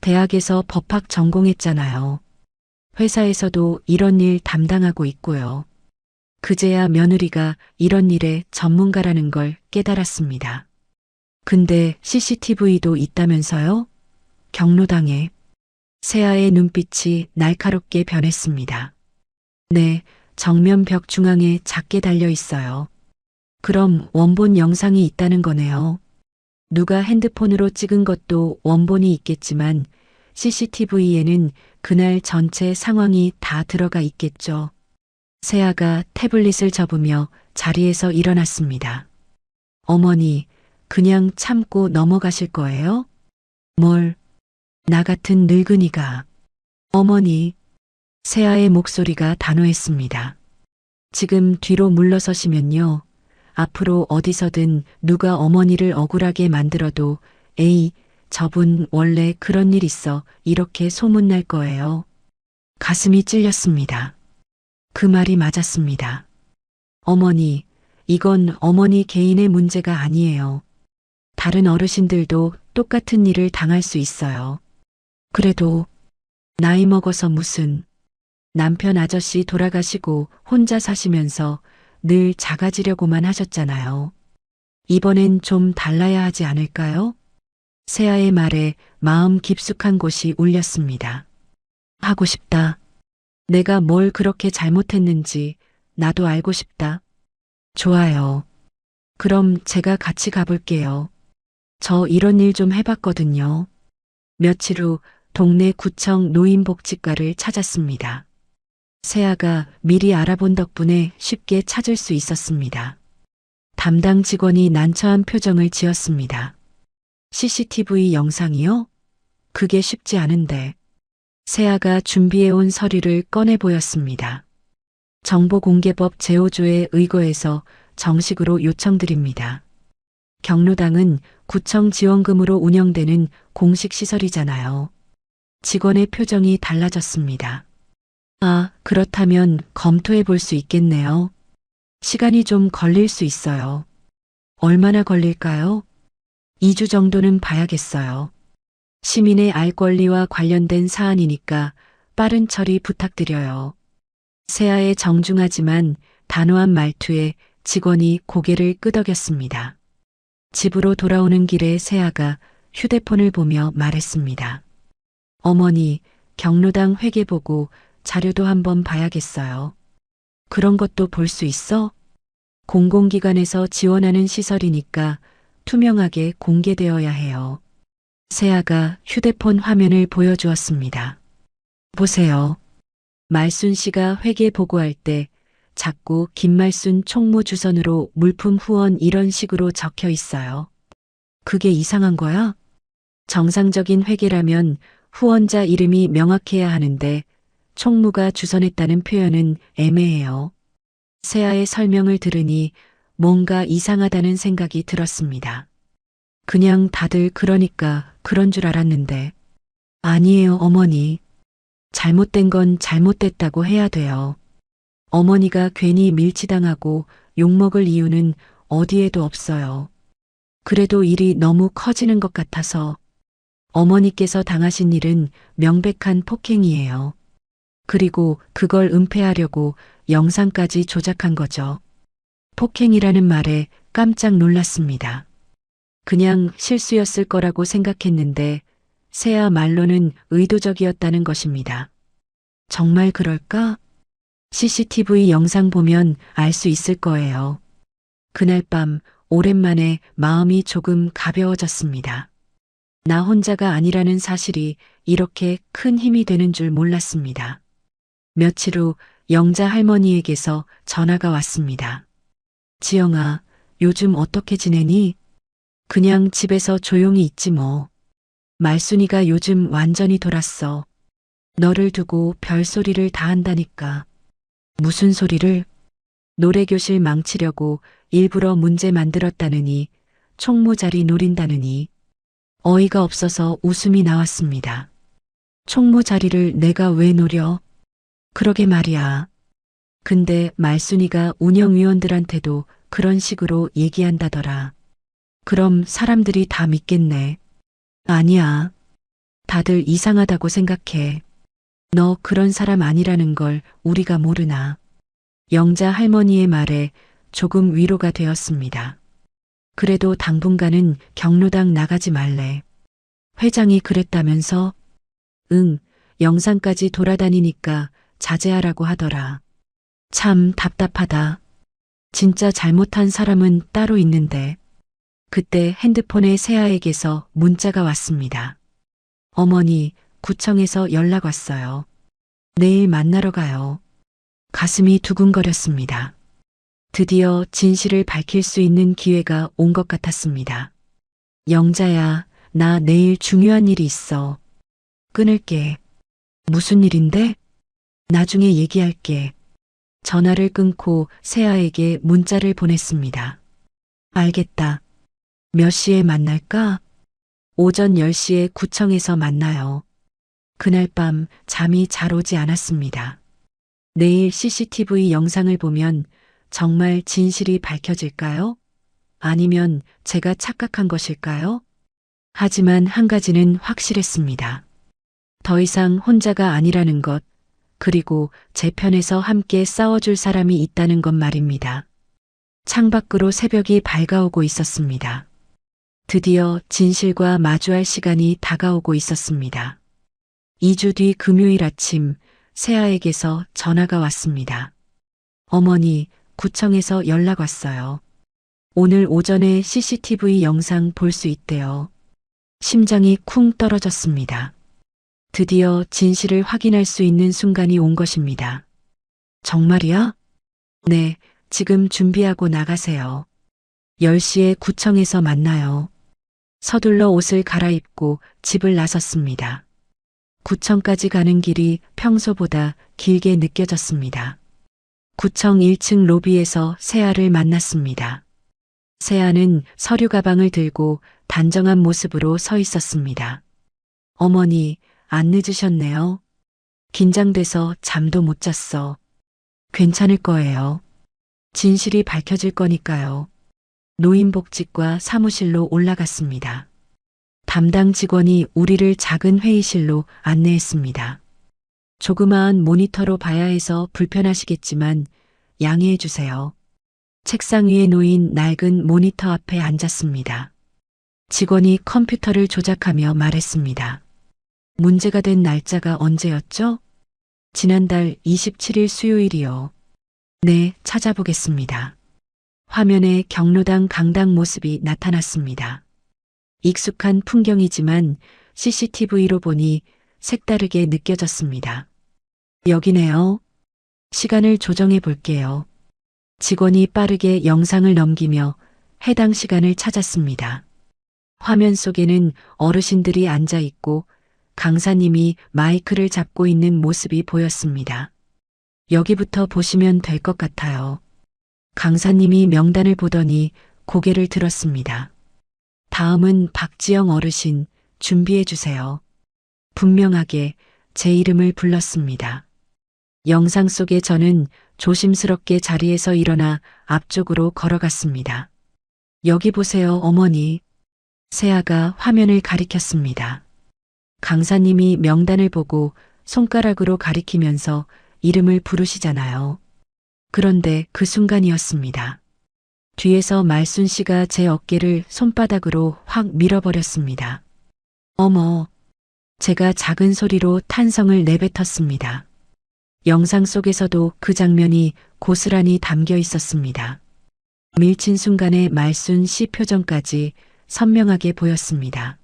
대학에서 법학 전공했잖아요. 회사에서도 이런 일 담당하고 있고요. 그제야 며느리가 이런 일의 전문가라는 걸 깨달았습니다. 근데 CCTV도 있다면서요? 경로당에. 세아의 눈빛이 날카롭게 변했습니다. 네, 정면 벽 중앙에 작게 달려 있어요. 그럼 원본 영상이 있다는 거네요. 누가 핸드폰으로 찍은 것도 원본이 있겠지만 CCTV에는 그날 전체 상황이 다 들어가 있겠죠. 세아가 태블릿을 접으며 자리에서 일어났습니다. 어머니, 그냥 참고 넘어가실 거예요? 뭘? 나 같은 늙은이가. 어머니. 세아의 목소리가 단호했습니다. 지금 뒤로 물러서시면요. 앞으로 어디서든 누가 어머니를 억울하게 만들어도 에이, 저분 원래 그런 일 있어 이렇게 소문날 거예요. 가슴이 찔렸습니다. 그 말이 맞았습니다. 어머니, 이건 어머니 개인의 문제가 아니에요. 다른 어르신들도 똑같은 일을 당할 수 있어요. 그래도 나이 먹어서 무슨 남편 아저씨 돌아가시고 혼자 사시면서 늘 작아지려고만 하셨잖아요. 이번엔 좀 달라야 하지 않을까요? 세아의 말에 마음 깊숙한 곳이 울렸습니다. 하고 싶다. 내가 뭘 그렇게 잘못했는지 나도 알고 싶다. 좋아요. 그럼 제가 같이 가볼게요. 저 이런 일 좀 해봤거든요. 며칠 후 동네 구청 노인복지과를 찾았습니다. 세아가 미리 알아본 덕분에 쉽게 찾을 수 있었습니다. 담당 직원이 난처한 표정을 지었습니다. CCTV 영상이요? 그게 쉽지 않은데. 세아가 준비해온 서류를 꺼내 보였습니다. 정보공개법 제5조에 의거해서 정식으로 요청드립니다. 경로당은 구청 지원금으로 운영되는 공식 시설이잖아요. 직원의 표정이 달라졌습니다. 아, 그렇다면 검토해 볼 수 있겠네요. 시간이 좀 걸릴 수 있어요. 얼마나 걸릴까요? 2주 정도는 봐야겠어요. 시민의 알 권리와 관련된 사안이니까 빠른 처리 부탁드려요. 세아의 정중하지만 단호한 말투에 직원이 고개를 끄덕였습니다. 집으로 돌아오는 길에 세아가 휴대폰을 보며 말했습니다. 어머니, 경로당 회계보고 자료도 한번 봐야겠어요. 그런 것도 볼 수 있어? 공공기관에서 지원하는 시설이니까 투명하게 공개되어야 해요. 세아가 휴대폰 화면을 보여주었습니다. 보세요. 말순 씨가 회계 보고할 때 자꾸 김말순 총무 주선으로 물품 후원 이런 식으로 적혀 있어요. 그게 이상한 거야? 정상적인 회계라면 후원자 이름이 명확해야 하는데 총무가 주선했다는 표현은 애매해요. 세아의 설명을 들으니 뭔가 이상하다는 생각이 들었습니다. 그냥 다들 그러니까 그런 줄 알았는데. 아니에요, 어머니. 잘못된 건 잘못됐다고 해야 돼요. 어머니가 괜히 밀치당하고 욕먹을 이유는 어디에도 없어요. 그래도 일이 너무 커지는 것 같아서 어머니께서 당하신 일은 명백한 폭행이에요. 그리고 그걸 은폐하려고 영상까지 조작한 거죠. 폭행이라는 말에 깜짝 놀랐습니다. 그냥 실수였을 거라고 생각했는데 세아 말로는 의도적이었다는 것입니다. 정말 그럴까? CCTV 영상 보면 알 수 있을 거예요. 그날 밤 오랜만에 마음이 조금 가벼워졌습니다. 나 혼자가 아니라는 사실이 이렇게 큰 힘이 되는 줄 몰랐습니다. 며칠 후 영자 할머니에게서 전화가 왔습니다. 지영아, 요즘 어떻게 지내니? 그냥 집에서 조용히 있지 뭐. 말순이가 요즘 완전히 돌았어. 너를 두고 별소리를 다 한다니까. 무슨 소리를? 노래교실 망치려고 일부러 문제 만들었다느니, 총무 자리 노린다느니. 어이가 없어서 웃음이 나왔습니다. 총무 자리를 내가 왜 노려? 그러게 말이야. 근데 말순이가 운영위원들한테도 그런 식으로 얘기한다더라. 그럼 사람들이 다 믿겠네. 아니야. 다들 이상하다고 생각해. 너 그런 사람 아니라는 걸 우리가 모르나. 영자 할머니의 말에 조금 위로가 되었습니다. 그래도 당분간은 경로당 나가지 말래. 회장이 그랬다면서? 응, 영상까지 돌아다니니까 자제하라고 하더라. 참 답답하다. 진짜 잘못한 사람은 따로 있는데. 그때 핸드폰에 세아에게서 문자가 왔습니다. 어머니, 구청에서 연락 왔어요. 내일 만나러 가요. 가슴이 두근거렸습니다. 드디어 진실을 밝힐 수 있는 기회가 온 것 같았습니다. 영자야, 나 내일 중요한 일이 있어. 끊을게. 무슨 일인데? 나중에 얘기할게. 전화를 끊고 세아에게 문자를 보냈습니다. 알겠다. 몇 시에 만날까? 오전 10시에 구청에서 만나요. 그날 밤 잠이 잘 오지 않았습니다. 내일 CCTV 영상을 보면 정말 진실이 밝혀질까요? 아니면 제가 착각한 것일까요? 하지만 한 가지는 확실했습니다. 더 이상 혼자가 아니라는 것, 그리고 제 편에서 함께 싸워줄 사람이 있다는 것 말입니다. 창밖으로 새벽이 밝아오고 있었습니다. 드디어 진실과 마주할 시간이 다가오고 있었습니다. 2주 뒤 금요일 아침, 세아에게서 전화가 왔습니다. 어머니, 구청에서 연락 왔어요. 오늘 오전에 CCTV 영상 볼 수 있대요. 심장이 쿵 떨어졌습니다. 드디어 진실을 확인할 수 있는 순간이 온 것입니다. 정말이야? 네, 지금 준비하고 나가세요. 10시에 구청에서 만나요. 서둘러 옷을 갈아입고 집을 나섰습니다. 구청까지 가는 길이 평소보다 길게 느껴졌습니다. 구청 1층 로비에서 세아를 만났습니다. 세아는 서류 가방을 들고 단정한 모습으로 서 있었습니다. 어머니, 안 늦으셨네요. 긴장돼서 잠도 못 잤어. 괜찮을 거예요. 진실이 밝혀질 거니까요. 노인복지과 사무실로 올라갔습니다. 담당 직원이 우리를 작은 회의실로 안내했습니다. 조그마한 모니터로 봐야 해서 불편하시겠지만 양해해 주세요. 책상 위에 놓인 낡은 모니터 앞에 앉았습니다. 직원이 컴퓨터를 조작하며 말했습니다. 문제가 된 날짜가 언제였죠? 지난달 27일 수요일이요. 네, 찾아보겠습니다. 화면에 경로당 강당 모습이 나타났습니다. 익숙한 풍경이지만 CCTV로 보니 색다르게 느껴졌습니다. 여기네요. 시간을 조정해 볼게요. 직원이 빠르게 영상을 넘기며 해당 시간을 찾았습니다. 화면 속에는 어르신들이 앉아 있고 강사님이 마이크를 잡고 있는 모습이 보였습니다. 여기부터 보시면 될 것 같아요. 강사님이 명단을 보더니 고개를 들었습니다. 다음은 박지영 어르신 준비해 주세요. 분명하게 제 이름을 불렀습니다. 영상 속에 저는 조심스럽게 자리에서 일어나 앞쪽으로 걸어갔습니다. 여기 보세요, 어머니. 세아가 화면을 가리켰습니다. 강사님이 명단을 보고 손가락으로 가리키면서 이름을 부르시잖아요. 그런데 그 순간이었습니다. 뒤에서 말순 씨가 제 어깨를 손바닥으로 확 밀어버렸습니다. 어머, 제가 작은 소리로 탄성을 내뱉었습니다. 영상 속에서도 그 장면이 고스란히 담겨 있었습니다. 밀친 순간의 말순 씨 표정까지 선명하게 보였습니다.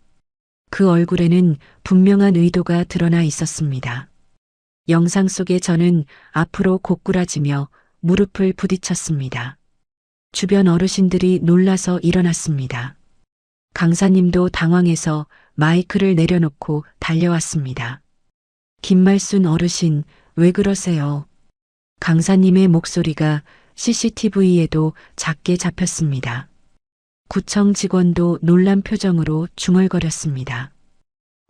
그 얼굴에는 분명한 의도가 드러나 있었습니다. 영상 속에 저는 앞으로 고꾸라지며 무릎을 부딪혔습니다. 주변 어르신들이 놀라서 일어났습니다. 강사님도 당황해서 마이크를 내려놓고 달려왔습니다. 김말순 어르신, 왜 그러세요? 강사님의 목소리가 CCTV에도 작게 잡혔습니다. 구청 직원도 놀란 표정으로 중얼거렸습니다.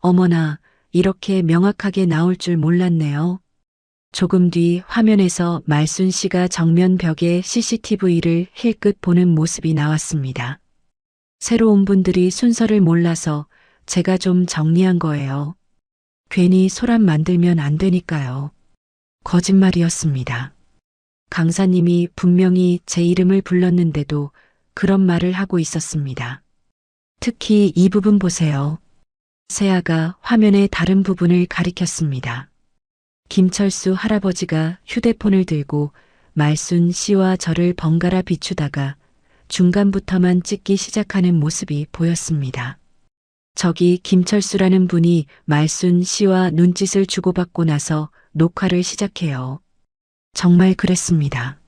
어머나, 이렇게 명확하게 나올 줄 몰랐네요. 조금 뒤 화면에서 말순 씨가 정면 벽에 CCTV를 힐끗 보는 모습이 나왔습니다. 새로 온 분들이 순서를 몰라서 제가 좀 정리한 거예요. 괜히 소란 만들면 안 되니까요. 거짓말이었습니다. 강사님이 분명히 제 이름을 불렀는데도 그런 말을 하고 있었습니다. 특히 이 부분 보세요. 세아가 화면의 다른 부분을 가리켰습니다. 김철수 할아버지가 휴대폰을 들고 말순 씨와 저를 번갈아 비추다가 중간부터만 찍기 시작하는 모습이 보였습니다. 저기 김철수라는 분이 말순 씨와 눈짓을 주고받고 나서 녹화를 시작해요. 정말 그랬습니다.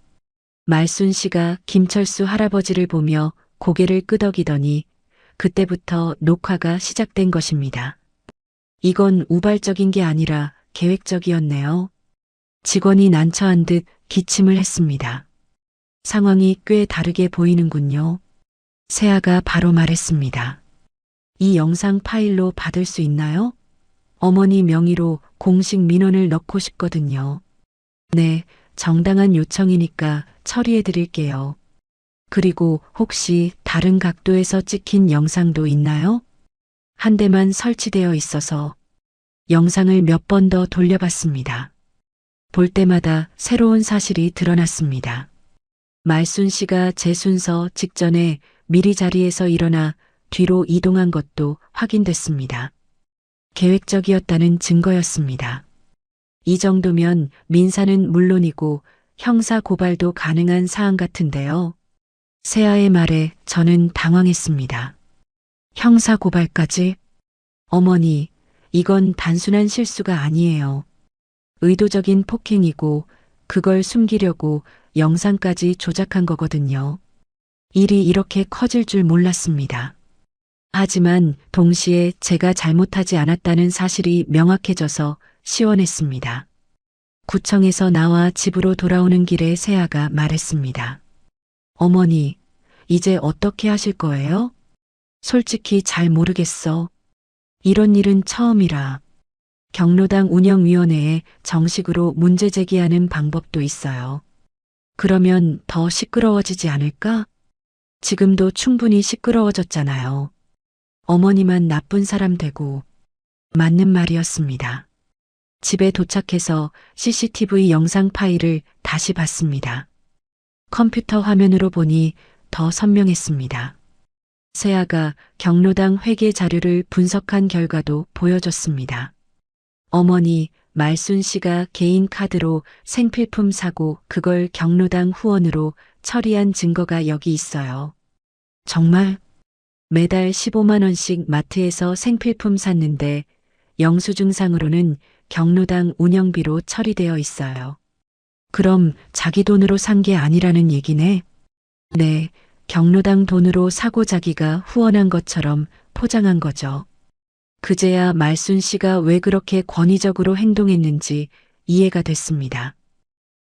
말순 씨가 김철수 할아버지를 보며 고개를 끄덕이더니 그때부터 녹화가 시작된 것입니다. 이건 우발적인 게 아니라 계획적이었네요. 직원이 난처한 듯 기침을 했습니다. 상황이 꽤 다르게 보이는군요. 세아가 바로 말했습니다. 이 영상 파일로 받을 수 있나요? 어머니 명의로 공식 민원을 넣고 싶거든요. 네, 정당한 요청이니까 처리해 드릴게요. 그리고 혹시 다른 각도에서 찍힌 영상도 있나요? 한 대만 설치되어 있어서 영상을 몇 번 더 돌려봤습니다. 볼 때마다 새로운 사실이 드러났습니다. 말순 씨가 제 순서 직전에 미리 자리에서 일어나 뒤로 이동한 것도 확인됐습니다. 계획적이었다는 증거였습니다. 이 정도면 민사는 물론이고 형사 고발도 가능한 사안 같은데요. 세아의 말에 저는 당황했습니다. 형사 고발까지? 어머니, 이건 단순한 실수가 아니에요. 의도적인 폭행이고 그걸 숨기려고 영상까지 조작한 거거든요. 일이 이렇게 커질 줄 몰랐습니다. 하지만 동시에 제가 잘못하지 않았다는 사실이 명확해져서 시원했습니다. 구청에서 나와 집으로 돌아오는 길에 세아가 말했습니다. 어머니, 이제 어떻게 하실 거예요? 솔직히 잘 모르겠어. 이런 일은 처음이라. 경로당 운영위원회에 정식으로 문제 제기하는 방법도 있어요. 그러면 더 시끄러워지지 않을까? 지금도 충분히 시끄러워졌잖아요. 어머니만 나쁜 사람 되고. 맞는 말이었습니다. 집에 도착해서 CCTV 영상 파일을 다시 봤습니다. 컴퓨터 화면으로 보니 더 선명했습니다. 세아가 경로당 회계 자료를 분석한 결과도 보여줬습니다. 어머니, 말순 씨가 개인 카드로 생필품 사고 그걸 경로당 후원으로 처리한 증거가 여기 있어요. 정말? 매달 15만 원씩 마트에서 생필품 샀는데 영수증상으로는 경로당 운영비로 처리되어 있어요. 그럼 자기 돈으로 산 게 아니라는 얘기네? 네, 경로당 돈으로 사고 자기가 후원한 것처럼 포장한 거죠. 그제야 말순 씨가 왜 그렇게 권위적으로 행동했는지 이해가 됐습니다.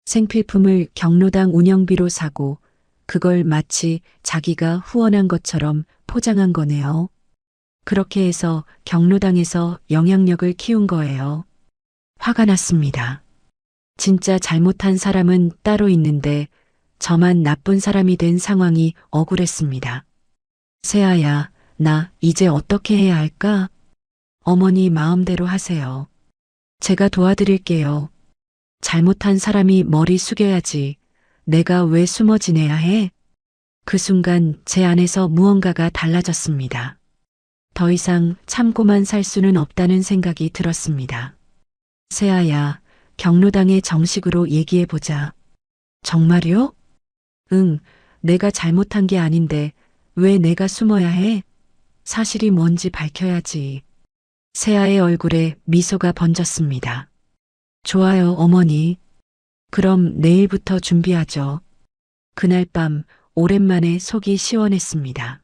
생필품을 경로당 운영비로 사고 그걸 마치 자기가 후원한 것처럼 포장한 거네요. 그렇게 해서 경로당에서 영향력을 키운 거예요. 화가 났습니다. 진짜 잘못한 사람은 따로 있는데 저만 나쁜 사람이 된 상황이 억울했습니다. 세아야, 나 이제 어떻게 해야 할까? 어머니 마음대로 하세요. 제가 도와드릴게요. 잘못한 사람이 머리 숙여야지. 내가 왜 숨어 지내야 해? 그 순간 제 안에서 무언가가 달라졌습니다. 더 이상 참고만 살 수는 없다는 생각이 들었습니다. 세아야, 경로당에 정식으로 얘기해보자. 정말요? 응, 내가 잘못한 게 아닌데 왜 내가 숨어야 해? 사실이 뭔지 밝혀야지. 세아의 얼굴에 미소가 번졌습니다. 좋아요, 어머니. 그럼 내일부터 준비하죠. 그날 밤 오랜만에 속이 시원했습니다.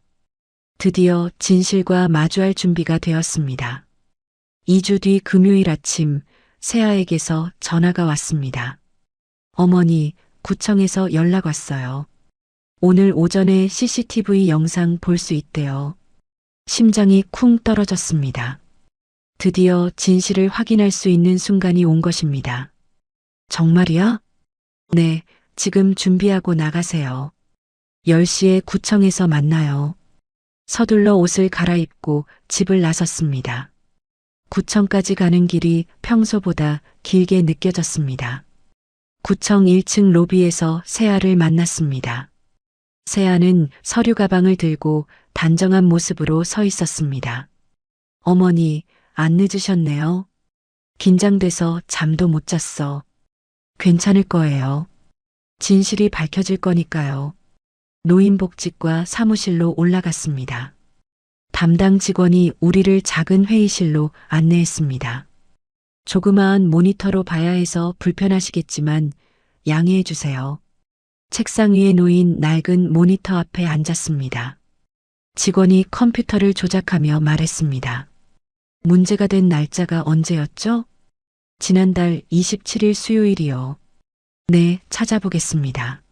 드디어 진실과 마주할 준비가 되었습니다. 2주 뒤 금요일 아침 세아에게서 전화가 왔습니다. 어머니, 구청에서 연락 왔어요. 오늘 오전에 CCTV 영상 볼 수 있대요. 심장이 쿵 떨어졌습니다. 드디어 진실을 확인할 수 있는 순간이 온 것입니다. 정말이야? 네, 지금 준비하고 나가세요. 10시에 구청에서 만나요. 서둘러 옷을 갈아입고 집을 나섰습니다. 구청까지 가는 길이 평소보다 길게 느껴졌습니다. 구청 1층 로비에서 세아를 만났습니다. 세아는 서류 가방을 들고 단정한 모습으로 서 있었습니다. 어머니, 안 늦으셨네요. 긴장돼서 잠도 못 잤어. 괜찮을 거예요. 진실이 밝혀질 거니까요. 노인복지과 사무실로 올라갔습니다. 담당 직원이 우리를 작은 회의실로 안내했습니다. 조그마한 모니터로 봐야 해서 불편하시겠지만 양해해 주세요. 책상 위에 놓인 낡은 모니터 앞에 앉았습니다. 직원이 컴퓨터를 조작하며 말했습니다. 문제가 된 날짜가 언제였죠? 지난달 27일 수요일이요. 네, 찾아보겠습니다.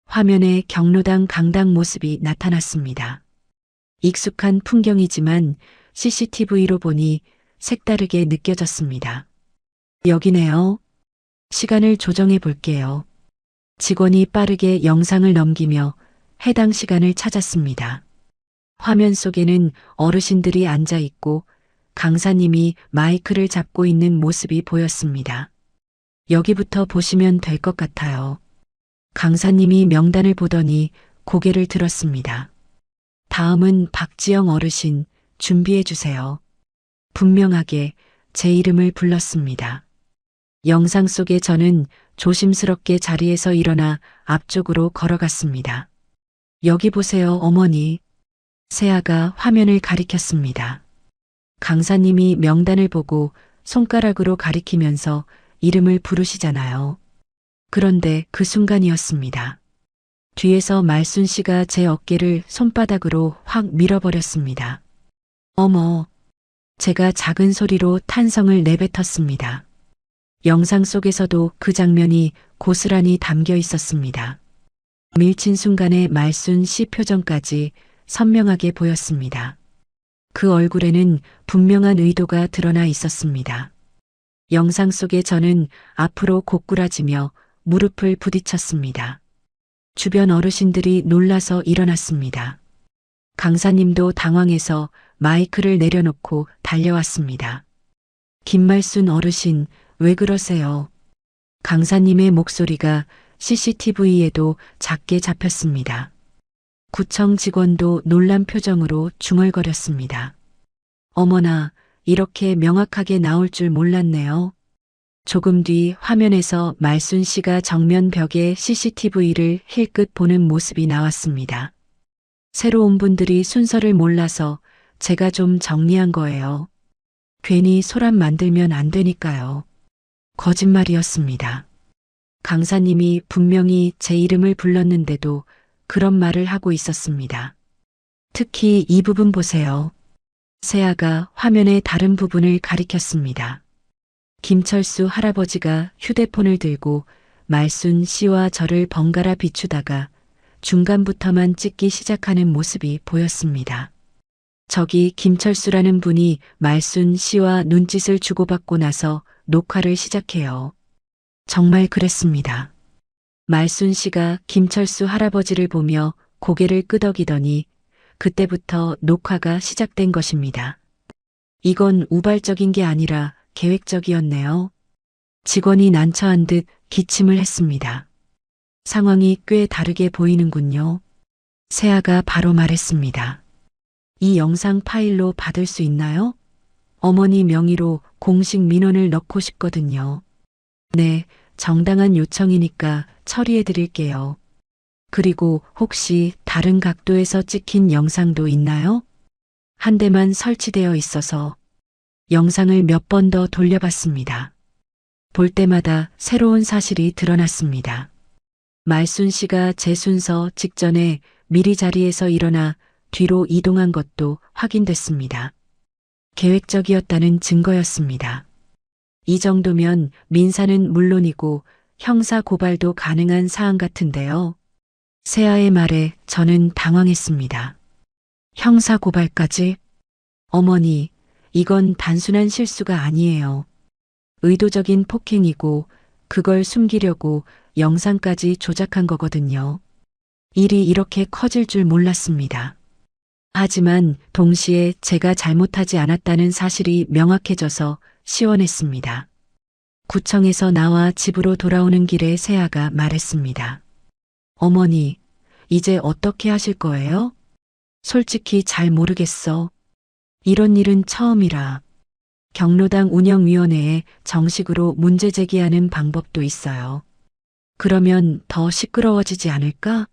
화면에 경로당 강당 모습이 나타났습니다. 익숙한 풍경이지만 CCTV로 보니 색다르게 느껴졌습니다. 여기네요. 시간을 조정해 볼게요. 직원이 빠르게 영상을 넘기며 해당 시간을 찾았습니다. 화면 속에는 어르신들이 앉아 있고 강사님이 마이크를 잡고 있는 모습이 보였습니다. 여기부터 보시면 될 것 같아요. 강사님이 명단을 보더니 고개를 들었습니다. 다음은 박지영 어르신 준비해 주세요. 분명하게 제 이름을 불렀습니다. 영상 속에 저는 조심스럽게 자리에서 일어나 앞쪽으로 걸어갔습니다. 여기 보세요, 어머니. 세아가 화면을 가리켰습니다. 강사님이 명단을 보고 손가락으로 가리키면서 이름을 부르시잖아요. 그런데 그 순간이었습니다. 뒤에서 말순 씨가 제 어깨를 손바닥으로 확 밀어버렸습니다. 어머, 제가 작은 소리로 탄성을 내뱉었습니다. 영상 속에서도 그 장면이 고스란히 담겨 있었습니다. 밀친 순간의 말순 씨 표정까지 선명하게 보였습니다. 그 얼굴에는 분명한 의도가 드러나 있었습니다. 영상 속에 저는 앞으로 고꾸라지며 무릎을 부딪혔습니다. 주변 어르신들이 놀라서 일어났습니다. 강사님도 당황해서 마이크를 내려놓고 달려왔습니다. 김말순 어르신, 왜 그러세요? 강사님의 목소리가 CCTV에도 작게 잡혔습니다. 구청 직원도 놀란 표정으로 중얼거렸습니다. 어머나, 이렇게 명확하게 나올 줄 몰랐네요. 조금 뒤 화면에서 말순 씨가 정면 벽에 CCTV를 힐끗 보는 모습이 나왔습니다. 새로 온 분들이 순서를 몰라서 제가 좀 정리한 거예요. 괜히 소란 만들면 안 되니까요. 거짓말이었습니다. 강사님이 분명히 제 이름을 불렀는데도 그런 말을 하고 있었습니다. 특히 이 부분 보세요. 세아가 화면의 다른 부분을 가리켰습니다. 김철수 할아버지가 휴대폰을 들고 말순 씨와 저를 번갈아 비추다가 중간부터만 찍기 시작하는 모습이 보였습니다. 저기 김철수라는 분이 말순 씨와 눈짓을 주고받고 나서 녹화를 시작해요. 정말 그랬습니다. 말순 씨가 김철수 할아버지를 보며 고개를 끄덕이더니 그때부터 녹화가 시작된 것입니다. 이건 우발적인 게 아니라 계획적이었네요. 직원이 난처한 듯 기침을 했습니다. 상황이 꽤 다르게 보이는군요. 세아가 바로 말했습니다. 이 영상 파일로 받을 수 있나요? 어머니 명의로 공식 민원을 넣고 싶거든요. 네, 정당한 요청이니까 처리해 드릴게요. 그리고 혹시 다른 각도에서 찍힌 영상도 있나요? 한 대만 설치되어 있어서 영상을 몇 번 더 돌려봤습니다. 볼 때마다 새로운 사실이 드러났습니다. 말순 씨가 제 순서 직전에 미리 자리에서 일어나 뒤로 이동한 것도 확인됐습니다. 계획적이었다는 증거였습니다. 이 정도면 민사는 물론이고 형사 고발도 가능한 사안 같은데요. 세아의 말에 저는 당황했습니다. 형사 고발까지? 어머니, 이건 단순한 실수가 아니에요. 의도적인 폭행이고 그걸 숨기려고 영상까지 조작한 거거든요. 일이 이렇게 커질 줄 몰랐습니다. 하지만 동시에 제가 잘못하지 않았다는 사실이 명확해져서 시원했습니다. 구청에서 나와 집으로 돌아오는 길에 세아가 말했습니다. 어머니, 이제 어떻게 하실 거예요? 솔직히 잘 모르겠어. 이런 일은 처음이라. 경로당 운영위원회에 정식으로 문제 제기하는 방법도 있어요. 그러면 더 시끄러워지지 않을까?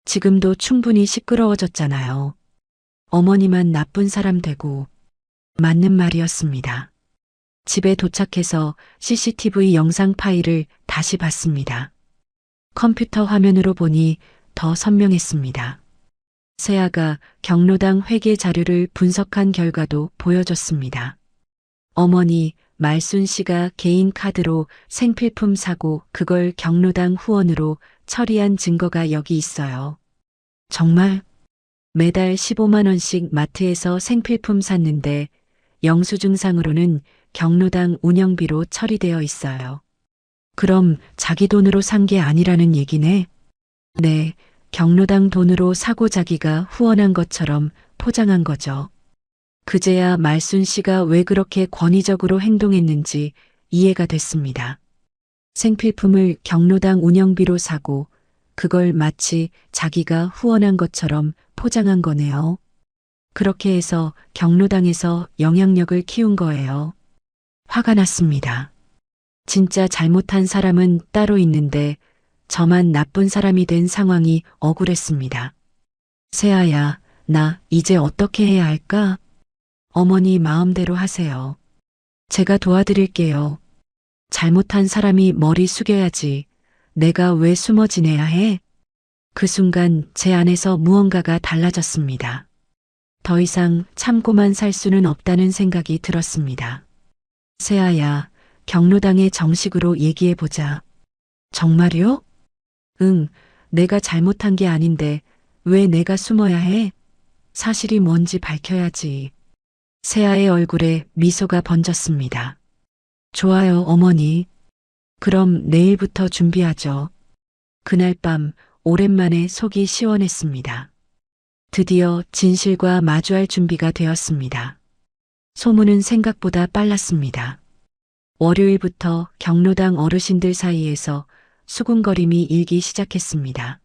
지금도 충분히 시끄러워졌잖아요. 어머니만 나쁜 사람 되고. 맞는 말이었습니다. 집에 도착해서 CCTV 영상 파일을 다시 봤습니다. 컴퓨터 화면으로 보니 더 선명했습니다. 세아가 경로당 회계 자료를 분석한 결과도 보여줬습니다. 어머니, 말순 씨가 개인 카드로 생필품 사고 그걸 경로당 후원으로 처리한 증거가 여기 있어요. 정말? 매달 15만 원씩 마트에서 생필품 샀는데 영수증상으로는 경로당 운영비로 처리되어 있어요. 그럼 자기 돈으로 산 게 아니라는 얘기네? 네, 경로당 돈으로 사고 자기가 후원한 것처럼 포장한 거죠. 그제야 말순 씨가 왜 그렇게 권위적으로 행동했는지 이해가 됐습니다. 생필품을 경로당 운영비로 사고 그걸 마치 자기가 후원한 것처럼 포장한 거네요. 그렇게 해서 경로당에서 영향력을 키운 거예요. 화가 났습니다. 진짜 잘못한 사람은 따로 있는데 저만 나쁜 사람이 된 상황이 억울했습니다. 세아야, 나 이제 어떻게 해야 할까? 어머니 마음대로 하세요. 제가 도와드릴게요. 잘못한 사람이 머리 숙여야지. 내가 왜 숨어 지내야 해? 그 순간 제 안에서 무언가가 달라졌습니다. 더 이상 참고만 살 수는 없다는 생각이 들었습니다. 세아야, 경로당에 정식으로 얘기해보자. 정말요? 응, 내가 잘못한 게 아닌데 왜 내가 숨어야 해? 사실이 뭔지 밝혀야지. 세아의 얼굴에 미소가 번졌습니다. 좋아요, 어머니. 그럼 내일부터 준비하죠. 그날 밤 오랜만에 속이 시원했습니다. 드디어 진실과 마주할 준비가 되었습니다. 소문은 생각보다 빨랐습니다. 월요일부터 경로당 어르신들 사이에서 수군거림이 일기 시작했습니다.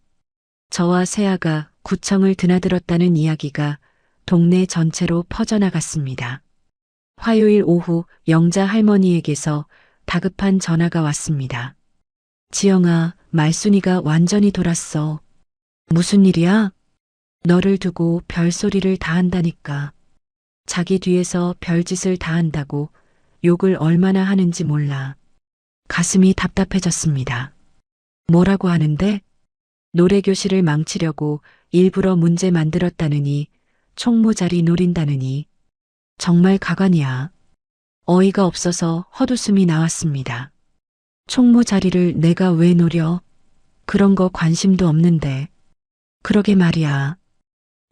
저와 세아가 구청을 드나들었다는 이야기가 동네 전체로 퍼져나갔습니다. 화요일 오후 영자 할머니에게서 다급한 전화가 왔습니다. 지영아, 말순이가 완전히 돌았어. 무슨 일이야? 너를 두고 별소리를 다 한다니까. 자기 뒤에서 별짓을 다 한다고 욕을 얼마나 하는지 몰라. 가슴이 답답해졌습니다. 뭐라고 하는데? 노래교실을 망치려고 일부러 문제 만들었다느니, 총무자리 노린다느니. 정말 가관이야. 어이가 없어서 헛웃음이 나왔습니다. 총무자리를 내가 왜 노려? 그런 거 관심도 없는데. 그러게 말이야.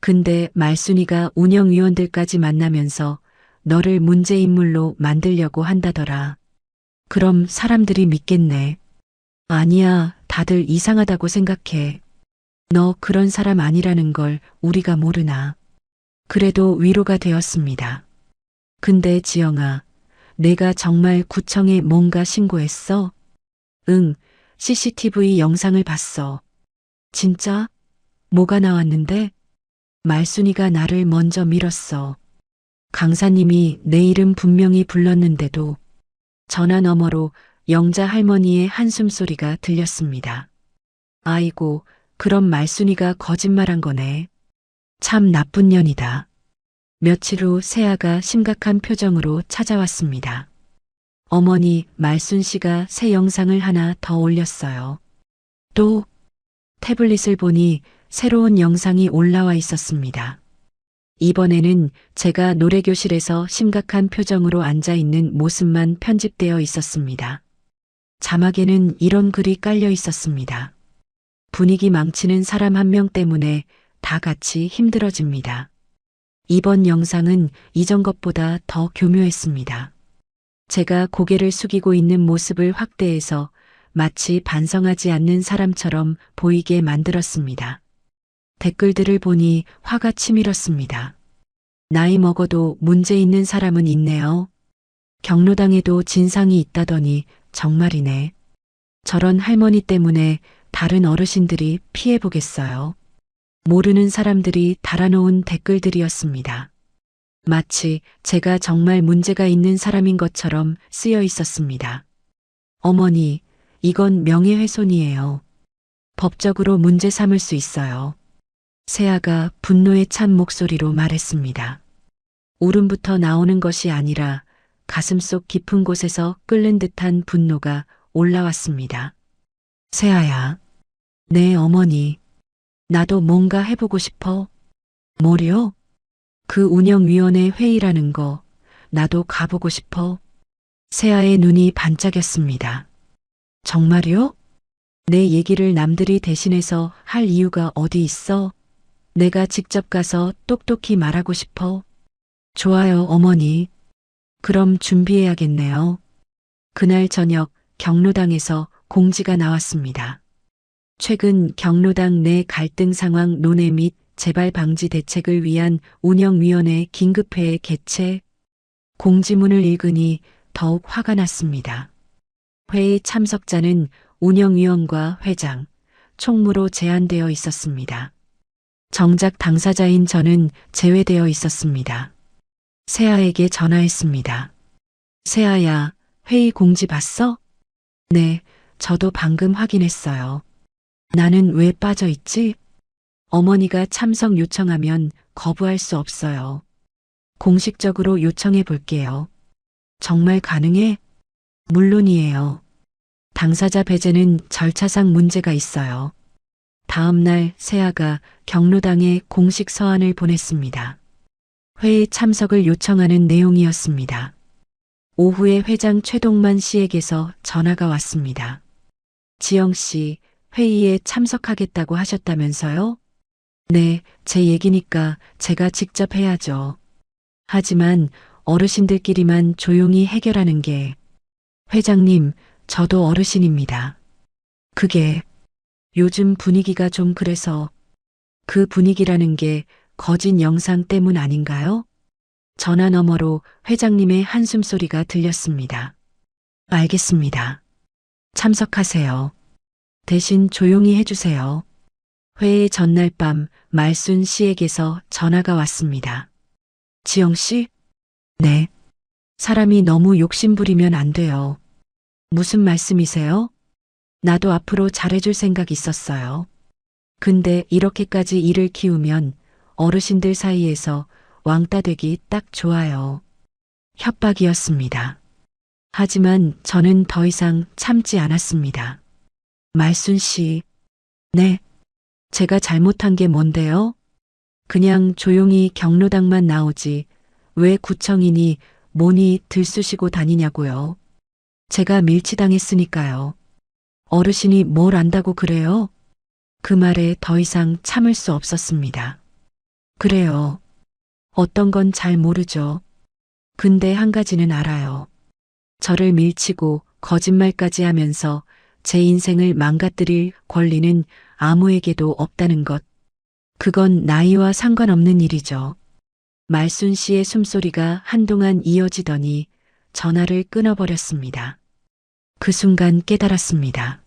근데 말순이가 운영위원들까지 만나면서 너를 문제인물로 만들려고 한다더라. 그럼 사람들이 믿겠네. 아니야, 다들 이상하다고 생각해. 너 그런 사람 아니라는 걸 우리가 모르나. 그래도 위로가 되었습니다. 근데 지영아, 내가 정말 구청에 뭔가 신고했어? 응, CCTV 영상을 봤어. 진짜? 뭐가 나왔는데? 말순이가 나를 먼저 밀었어. 강사님이 내 이름 분명히 불렀는데도 전화 너머로 영자 할머니의 한숨소리가 들렸습니다. 아이고, 그럼 말순이가 거짓말한 거네. 참 나쁜 년이다. 며칠 후 세아가 심각한 표정으로 찾아왔습니다. 어머니, 말순 씨가 새 영상을 하나 더 올렸어요. 또 태블릿을 보니 새로운 영상이 올라와 있었습니다. 이번에는 제가 노래교실에서 심각한 표정으로 앉아 있는 모습만 편집되어 있었습니다. 자막에는 이런 글이 깔려 있었습니다. 분위기 망치는 사람 한 명 때문에 다 같이 힘들어집니다. 이번 영상은 이전 것보다 더 교묘했습니다. 제가 고개를 숙이고 있는 모습을 확대해서 마치 반성하지 않는 사람처럼 보이게 만들었습니다. 댓글들을 보니 화가 치밀었습니다. 나이 먹어도 문제 있는 사람은 있네요. 경로당에도 진상이 있다더니 정말이네. 저런 할머니 때문에 다른 어르신들이 피해보겠어요. 모르는 사람들이 달아놓은 댓글들이었습니다. 마치 제가 정말 문제가 있는 사람인 것처럼 쓰여 있었습니다. 어머니, 이건 명예훼손이에요. 법적으로 문제 삼을 수 있어요. 세아가 분노에 찬 목소리로 말했습니다. 울음부터 나오는 것이 아니라 가슴속 깊은 곳에서 끓는 듯한 분노가 올라왔습니다. 세아야, 네 어머니, 나도 뭔가 해보고 싶어. 뭐요? 그 운영위원회 회의라는 거 나도 가보고 싶어. 세아의 눈이 반짝였습니다. 정말요? 내 얘기를 남들이 대신해서 할 이유가 어디 있어? 내가 직접 가서 똑똑히 말하고 싶어. 좋아요, 어머니. 그럼 준비해야겠네요. 그날 저녁 경로당에서 공지가 나왔습니다. 최근 경로당 내 갈등 상황 논의 및 재발 방지 대책을 위한 운영위원회 긴급회의 개최. 공지문을 읽으니 더욱 화가 났습니다. 회의 참석자는 운영위원과 회장, 총무로 제한되어 있었습니다. 정작 당사자인 저는 제외되어 있었습니다. 세아에게 전화했습니다. 세아야, 회의 공지 봤어? 네, 저도 방금 확인했어요. 나는 왜 빠져 있지? 어머니가 참석 요청하면 거부할 수 없어요. 공식적으로 요청해 볼게요. 정말 가능해? 물론이에요. 당사자 배제는 절차상 문제가 있어요. 다음 날 세아가 경로당에 공식 서한을 보냈습니다. 회의 참석을 요청하는 내용이었습니다. 오후에 회장 최동만 씨에게서 전화가 왔습니다. 지영 씨, 회의에 참석하겠다고 하셨다면서요? 네, 제 얘기니까 제가 직접 해야죠. 하지만 어르신들끼리만 조용히 해결하는 게. 회장님, 저도 어르신입니다. 그게 요즘 분위기가 좀 그래서. 그 분위기라는 게 거짓 영상 때문 아닌가요? 전화 너머로 회장님의 한숨소리가 들렸습니다. 알겠습니다. 참석하세요. 대신 조용히 해주세요. 회의 전날 밤 말순 씨에게서 전화가 왔습니다. 지영 씨? 네. 사람이 너무 욕심부리면 안 돼요. 무슨 말씀이세요? 나도 앞으로 잘해줄 생각 있었어요. 근데 이렇게까지 일을 키우면 어르신들 사이에서 왕따 되기 딱 좋아요. 협박이었습니다. 하지만 저는 더 이상 참지 않았습니다. 말순 씨. 네. 제가 잘못한 게 뭔데요? 그냥 조용히 경로당만 나오지 왜 구청이니 뭐니 들쑤시고 다니냐고요. 제가 밀치당했으니까요. 어르신이 뭘 안다고 그래요? 그 말에 더 이상 참을 수 없었습니다. 그래요. 어떤 건 잘 모르죠. 근데 한 가지는 알아요. 저를 밀치고 거짓말까지 하면서 제 인생을 망가뜨릴 권리는 아무에게도 없다는 것. 그건 나이와 상관없는 일이죠. 말순 씨의 숨소리가 한동안 이어지더니 전화를 끊어버렸습니다. 그 순간 깨달았습니다.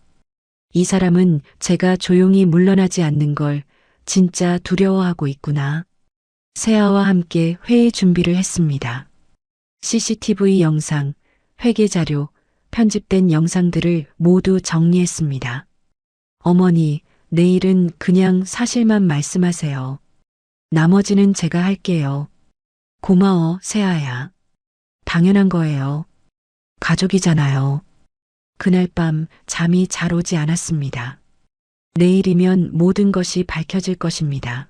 이 사람은 제가 조용히 물러나지 않는 걸 진짜 두려워하고 있구나. 세아와 함께 회의 준비를 했습니다. CCTV 영상, 회계 자료, 편집된 영상들을 모두 정리했습니다. 어머니, 내일은 그냥 사실만 말씀하세요. 나머지는 제가 할게요. 고마워, 세아야. 당연한 거예요. 가족이잖아요. 그날 밤 잠이 잘 오지 않았습니다. 내일이면 모든 것이 밝혀질 것입니다.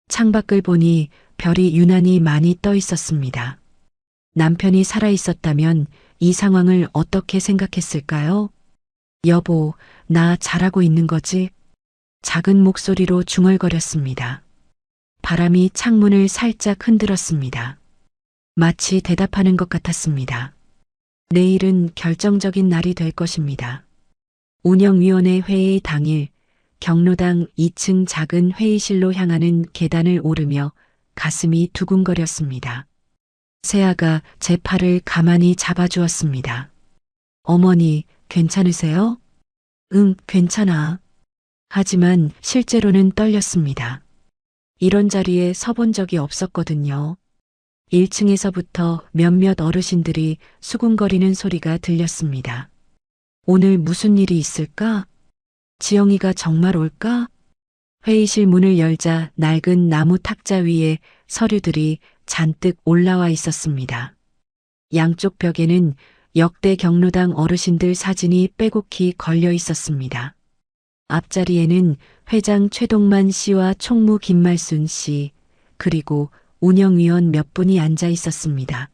창밖을 보니 별이 유난히 많이 떠 있었습니다. 남편이 살아 있었다면 이 상황을 어떻게 생각했을까요? 여보, 나 잘하고 있는 거지? 작은 목소리로 중얼거렸습니다. 바람이 창문을 살짝 흔들었습니다. 마치 대답하는 것 같았습니다. 내일은 결정적인 날이 될 것입니다. 운영위원회 회의 당일 경로당 2층 작은 회의실로 향하는 계단을 오르며 가슴이 두근거렸습니다. 세아가 제 팔을 가만히 잡아주었습니다. 어머니, 괜찮으세요? 응, 괜찮아. 하지만 실제로는 떨렸습니다. 이런 자리에 서본 적이 없었거든요. 1층에서부터 몇몇 어르신들이 수군거리는 소리가 들렸습니다. 오늘 무슨 일이 있을까? 지영이가 정말 올까? 회의실 문을 열자 낡은 나무 탁자 위에 서류들이 잔뜩 올라와 있었습니다. 양쪽 벽에는 역대 경로당 어르신들 사진이 빼곡히 걸려 있었습니다. 앞자리에는 회장 최동만 씨와 총무 김말순 씨, 그리고 운영위원 몇 분이 앉아 있었습니다.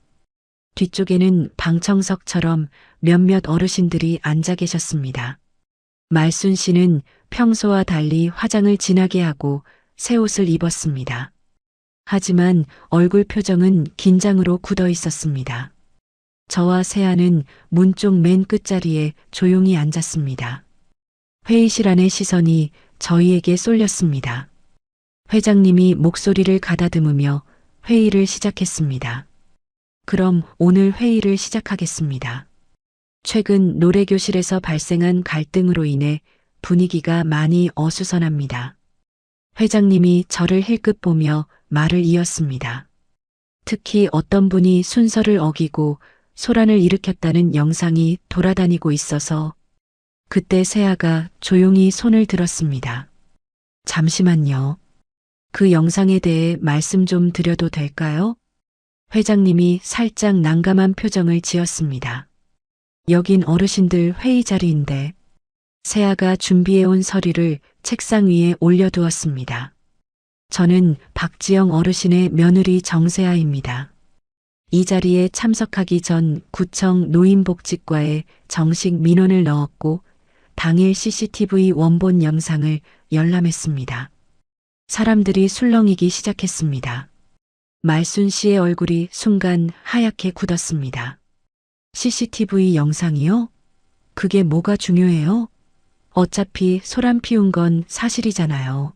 뒤쪽에는 방청석처럼 몇몇 어르신들이 앉아 계셨습니다. 말순 씨는 평소와 달리 화장을 진하게 하고 새 옷을 입었습니다. 하지만 얼굴 표정은 긴장으로 굳어 있었습니다. 저와 세아는 문 쪽 맨 끝자리에 조용히 앉았습니다. 회의실 안의 시선이 저희에게 쏠렸습니다. 회장님이 목소리를 가다듬으며 회의를 시작했습니다. 그럼 오늘 회의를 시작하겠습니다. 최근 노래교실에서 발생한 갈등으로 인해 분위기가 많이 어수선합니다. 회장님이 저를 힐끗 보며 말을 이었습니다. 특히 어떤 분이 순서를 어기고 소란을 일으켰다는 영상이 돌아다니고 있어서 그때 세아가 조용히 손을 들었습니다. 잠시만요. 그 영상에 대해 말씀 좀 드려도 될까요? 회장님이 살짝 난감한 표정을 지었습니다. 여긴 어르신들 회의 자리인데 세아가 준비해온 서류를 책상 위에 올려두었습니다. 저는 박지영 어르신의 며느리 정세아입니다. 이 자리에 참석하기 전 구청 노인복지과에 정식 민원을 넣었고 당일 CCTV 원본 영상을 열람했습니다. 사람들이 술렁이기 시작했습니다. 말순 씨의 얼굴이 순간 하얗게 굳었습니다. CCTV 영상이요? 그게 뭐가 중요해요? 어차피 소란 피운 건 사실이잖아요.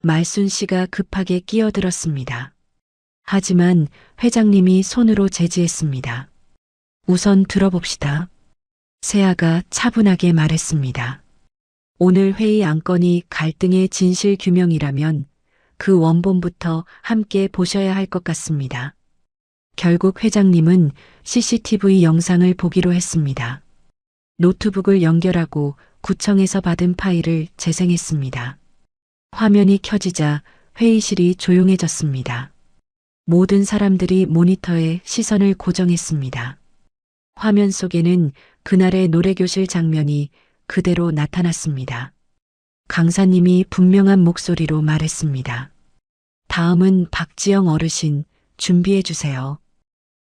말순 씨가 급하게 끼어들었습니다. 하지만 회장님이 손으로 제지했습니다. 우선 들어봅시다. 세아가 차분하게 말했습니다. 오늘 회의 안건이 갈등의 진실 규명이라면 그 원본부터 함께 보셔야 할 것 같습니다. 결국 회장님은 CCTV 영상을 보기로 했습니다. 노트북을 연결하고 구청에서 받은 파일을 재생했습니다. 화면이 켜지자 회의실이 조용해졌습니다. 모든 사람들이 모니터에 시선을 고정했습니다. 화면 속에는 그날의 노래교실 장면이 그대로 나타났습니다. 강사님이 분명한 목소리로 말했습니다. 다음은 박지영 어르신 준비해 주세요.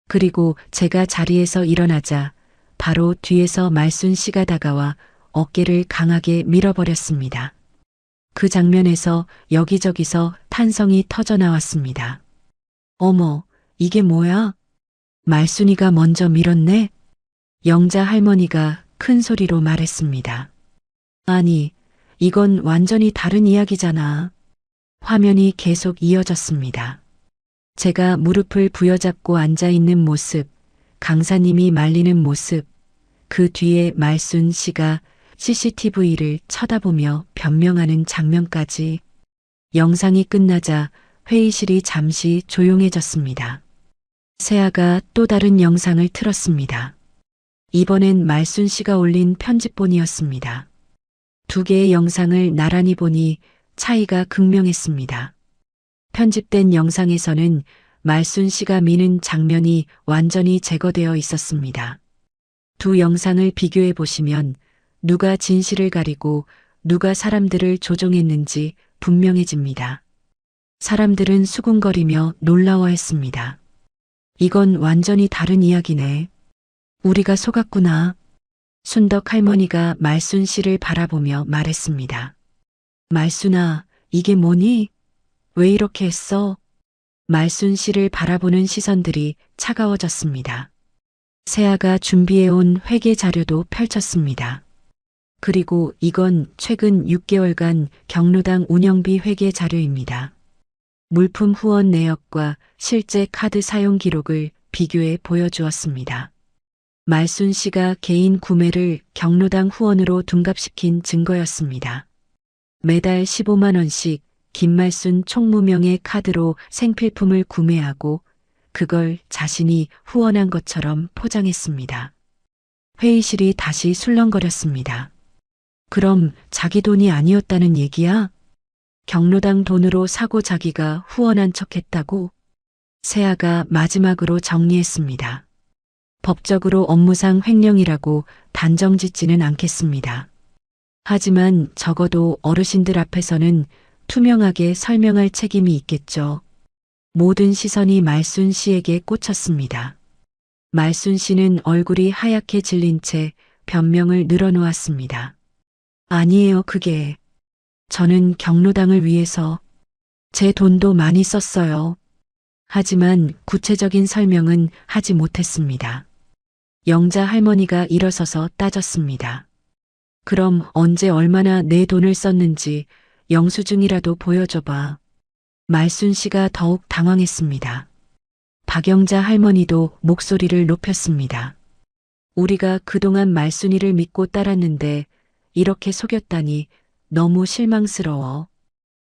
그리고 제가 자리에서 일어나자 바로 뒤에서 말순 씨가 다가와 어깨를 강하게 밀어버렸습니다. 그 장면에서 여기저기서 탄성이 터져 나왔습니다. 어머, 이게 뭐야? 말순이가 먼저 밀었네? 영자 할머니가 큰 소리로 말했습니다. 아니, 이건 완전히 다른 이야기잖아. 화면이 계속 이어졌습니다. 제가 무릎을 부여잡고 앉아있는 모습, 강사님이 말리는 모습, 그 뒤에 말순 씨가 CCTV를 쳐다보며 변명하는 장면까지. 영상이 끝나자 회의실이 잠시 조용해졌습니다. 세아가 또 다른 영상을 틀었습니다. 이번엔 말순 씨가 올린 편집본이었습니다. 두 개의 영상을 나란히 보니 차이가 극명했습니다. 편집된 영상에서는 말순 씨가 미는 장면이 완전히 제거되어 있었습니다. 두 영상을 비교해 보시면 누가 진실을 가리고 누가 사람들을 조종했는지 분명해집니다. 사람들은 수군거리며 놀라워했습니다. 이건 완전히 다른 이야기네. 우리가 속았구나. 순덕 할머니가 말순 씨를 바라보며 말했습니다. 말순아, 이게 뭐니? 왜 이렇게 했어? 말순 씨를 바라보는 시선들이 차가워졌습니다. 세아가 준비해온 회계 자료도 펼쳤습니다. 그리고 이건 최근 6개월간 경로당 운영비 회계 자료입니다. 물품 후원 내역과 실제 카드 사용 기록을 비교해 보여주었습니다. 말순 씨가 개인 구매를 경로당 후원으로 둔갑시킨 증거였습니다. 매달 15만 원씩 김말순 총무명의 카드로 생필품을 구매하고 그걸 자신이 후원한 것처럼 포장했습니다. 회의실이 다시 술렁거렸습니다. 그럼 자기 돈이 아니었다는 얘기야? 경로당 돈으로 사고 자기가 후원한 척했다고? 세아가 마지막으로 정리했습니다. 법적으로 업무상 횡령이라고 단정짓지는 않겠습니다. 하지만 적어도 어르신들 앞에서는 투명하게 설명할 책임이 있겠죠. 모든 시선이 말순 씨에게 꽂혔습니다. 말순 씨는 얼굴이 하얗게 질린 채 변명을 늘어놓았습니다. 아니에요, 그게. 저는 경로당을 위해서 제 돈도 많이 썼어요. 하지만 구체적인 설명은 하지 못했습니다. 영자 할머니가 일어서서 따졌습니다. 그럼 언제 얼마나 내 돈을 썼는지 영수증이라도 보여줘봐. 말순 씨가 더욱 당황했습니다. 박영자 할머니도 목소리를 높였습니다. 우리가 그동안 말순이를 믿고 따랐는데 이렇게 속였다니 너무 실망스러워.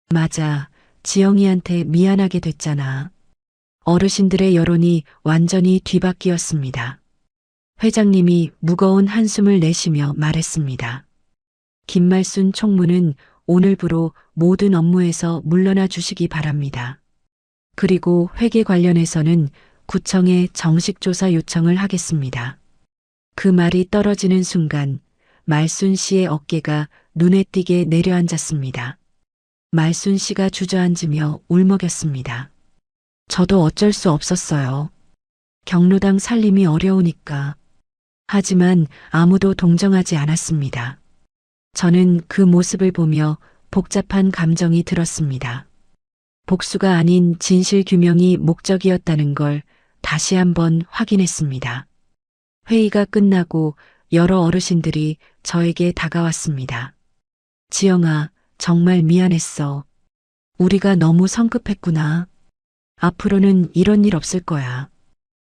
맞아. 지영이한테 미안하게 됐잖아. 어르신들의 여론이 완전히 뒤바뀌었습니다. 회장님이 무거운 한숨을 내쉬며 말했습니다. 김말순 총무는 오늘부로 모든 업무에서 물러나 주시기 바랍니다. 그리고 회계 관련해서는 구청에 정식 조사 요청을 하겠습니다. 그 말이 떨어지는 순간 말순 씨의 어깨가 눈에 띄게 내려앉았습니다. 말순 씨가 주저앉으며 울먹였습니다. 저도 어쩔 수 없었어요. 경로당 살림이 어려우니까. 하지만 아무도 동정하지 않았습니다. 저는 그 모습을 보며 복잡한 감정이 들었습니다. 복수가 아닌 진실 규명이 목적이었다는 걸 다시 한번 확인했습니다. 회의가 끝나고 여러 어르신들이 저에게 다가왔습니다. 지영아, 정말 미안했어. 우리가 너무 성급했구나. 앞으로는 이런 일 없을 거야.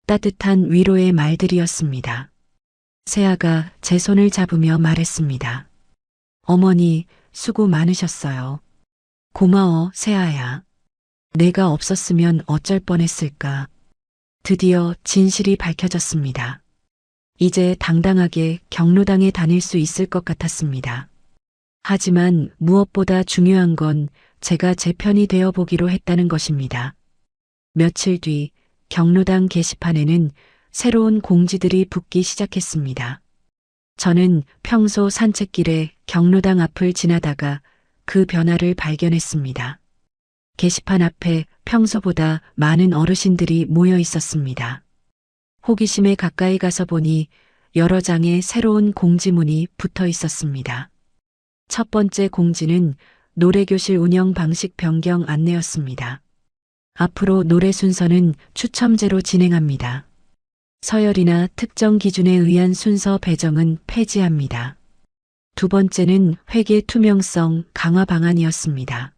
따뜻한 위로의 말들이었습니다. 세아가 제 손을 잡으며 말했습니다. 어머니, 수고 많으셨어요. 고마워, 세아야. 내가 없었으면 어쩔 뻔했을까. 드디어 진실이 밝혀졌습니다. 이제 당당하게 경로당에 다닐 수 있을 것 같았습니다. 하지만 무엇보다 중요한 건 제가 제 편이 되어 보기로 했다는 것입니다. 며칠 뒤 경로당 게시판에는 새로운 공지들이 붙기 시작했습니다. 저는 평소 산책길에 경로당 앞을 지나다가 그 변화를 발견했습니다. 게시판 앞에 평소보다 많은 어르신들이 모여 있었습니다. 호기심에 가까이 가서 보니 여러 장의 새로운 공지문이 붙어 있었습니다. 첫 번째 공지는 노래교실 운영 방식 변경 안내였습니다. 앞으로 노래 순서는 추첨제로 진행합니다. 서열이나 특정 기준에 의한 순서 배정은 폐지합니다. 두 번째는 회계 투명성 강화 방안이었습니다.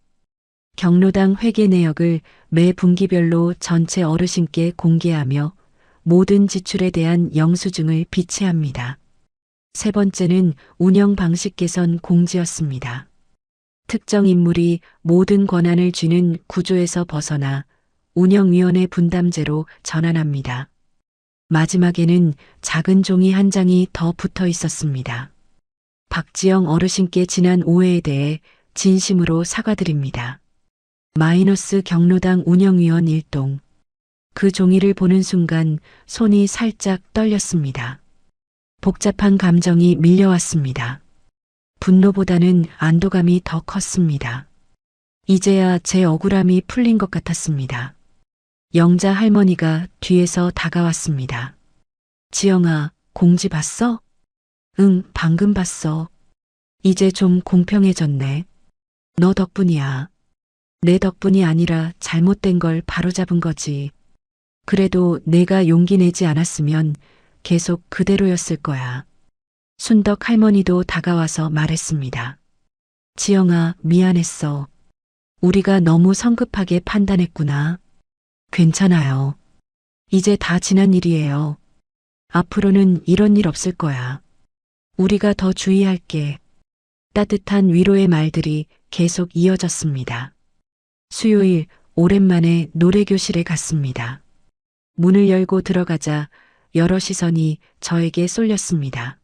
경로당 회계 내역을 매 분기별로 전체 어르신께 공개하며 모든 지출에 대한 영수증을 비치합니다. 세 번째는 운영 방식 개선 공지였습니다. 특정 인물이 모든 권한을 쥐는 구조에서 벗어나 운영위원회 분담제로 전환합니다. 마지막에는 작은 종이 한 장이 더 붙어 있었습니다. 박지영 어르신께 지난 오해에 대해 진심으로 사과드립니다. 마이너스 경로당 운영위원 일동. 그 종이를 보는 순간 손이 살짝 떨렸습니다. 복잡한 감정이 밀려왔습니다. 분노보다는 안도감이 더 컸습니다. 이제야 제 억울함이 풀린 것 같았습니다. 영자 할머니가 뒤에서 다가왔습니다. 지영아, 공지 봤어? 응, 방금 봤어. 이제 좀 공평해졌네. 너 덕분이야. 내 덕분이 아니라 잘못된 걸 바로잡은 거지. 그래도 내가 용기 내지 않았으면 계속 그대로였을 거야. 순덕 할머니도 다가와서 말했습니다. 지영아, 미안했어. 우리가 너무 성급하게 판단했구나. 괜찮아요. 이제 다 지난 일이에요. 앞으로는 이런 일 없을 거야. 우리가 더 주의할게. 따뜻한 위로의 말들이 계속 이어졌습니다. 수요일 오랜만에 노래교실에 갔습니다. 문을 열고 들어가자 여러 시선이 저에게 쏠렸습니다.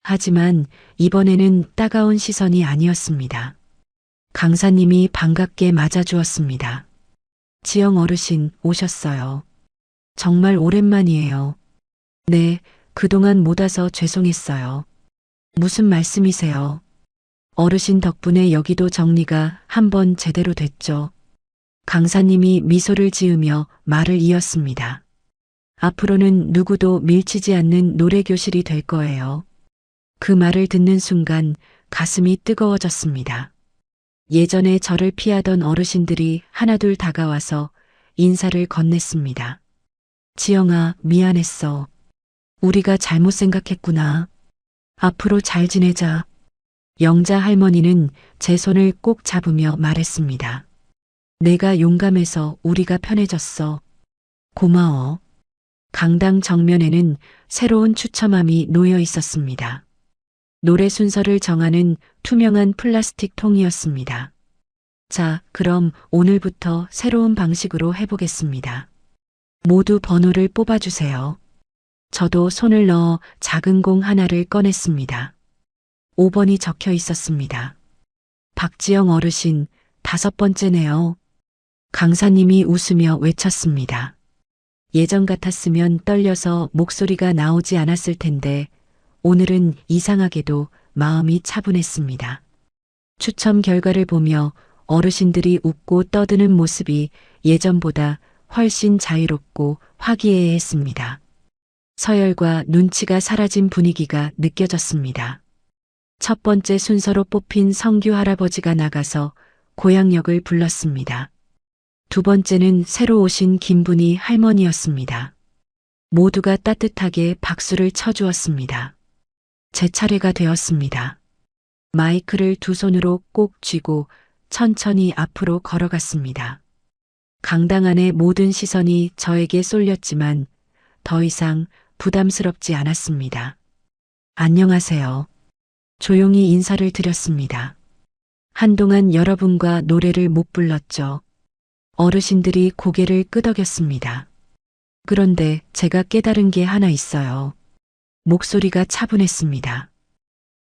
하지만 이번에는 따가운 시선이 아니었습니다. 강사님이 반갑게 맞아주었습니다. 지영 어르신 오셨어요. 정말 오랜만이에요. 네, 그동안 못 와서 죄송했어요. 무슨 말씀이세요? 어르신 덕분에 여기도 정리가 한번 제대로 됐죠. 강사님이 미소를 지으며 말을 이었습니다. 앞으로는 누구도 밀치지 않는 노래교실이 될 거예요. 그 말을 듣는 순간 가슴이 뜨거워졌습니다. 예전에 저를 피하던 어르신들이 하나둘 다가와서 인사를 건넸습니다. 지영아, 미안했어. 우리가 잘못 생각했구나. 앞으로 잘 지내자. 영자 할머니는 제 손을 꼭 잡으며 말했습니다. 내가 용감해서 우리가 편해졌어. 고마워. 강당 정면에는 새로운 추첨함이 놓여 있었습니다. 노래 순서를 정하는 투명한 플라스틱 통이었습니다. 자, 그럼 오늘부터 새로운 방식으로 해보겠습니다. 모두 번호를 뽑아주세요. 저도 손을 넣어 작은 공 하나를 꺼냈습니다. 5번이 적혀 있었습니다. 박지영 어르신, 5번째네요. 강사님이 웃으며 외쳤습니다. 예전 같았으면 떨려서 목소리가 나오지 않았을 텐데 오늘은 이상하게도 마음이 차분했습니다. 추첨 결과를 보며 어르신들이 웃고 떠드는 모습이 예전보다 훨씬 자유롭고 화기애애했습니다. 서열과 눈치가 사라진 분위기가 느껴졌습니다. 첫 번째 순서로 뽑힌 성규 할아버지가 나가서 고향역을 불렀습니다. 두 번째는 새로 오신 김분희 할머니였습니다. 모두가 따뜻하게 박수를 쳐주었습니다. 제 차례가 되었습니다. 마이크를 두 손으로 꼭 쥐고 천천히 앞으로 걸어갔습니다. 강당 안의 모든 시선이 저에게 쏠렸지만 더 이상 부담스럽지 않았습니다. 안녕하세요. 조용히 인사를 드렸습니다. 한동안 여러분과 노래를 못 불렀죠. 어르신들이 고개를 끄덕였습니다. 그런데 제가 깨달은 게 하나 있어요. 목소리가 차분했습니다.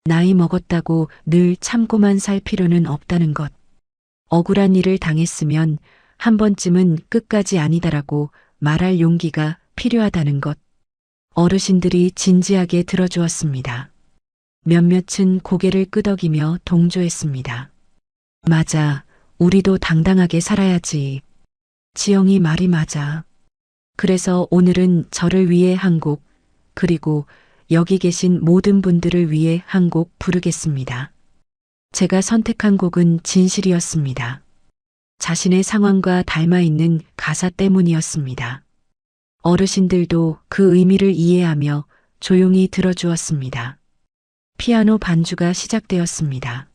나이 먹었다고 늘 참고만 살 필요는 없다는 것. 억울한 일을 당했으면 한 번쯤은 끝까지 아니다라고 말할 용기가 필요하다는 것. 어르신들이 진지하게 들어주었습니다. 몇몇은 고개를 끄덕이며 동조했습니다. 맞아, 우리도 당당하게 살아야지. 지영이 말이 맞아. 그래서 오늘은 저를 위해 한 곡, 그리고 여기 계신 모든 분들을 위해 한 곡 부르겠습니다. 제가 선택한 곡은 진실이었습니다. 자신의 상황과 닮아 있는 가사 때문이었습니다. 어르신들도 그 의미를 이해하며 조용히 들어주었습니다. 피아노 반주가 시작되었습니다.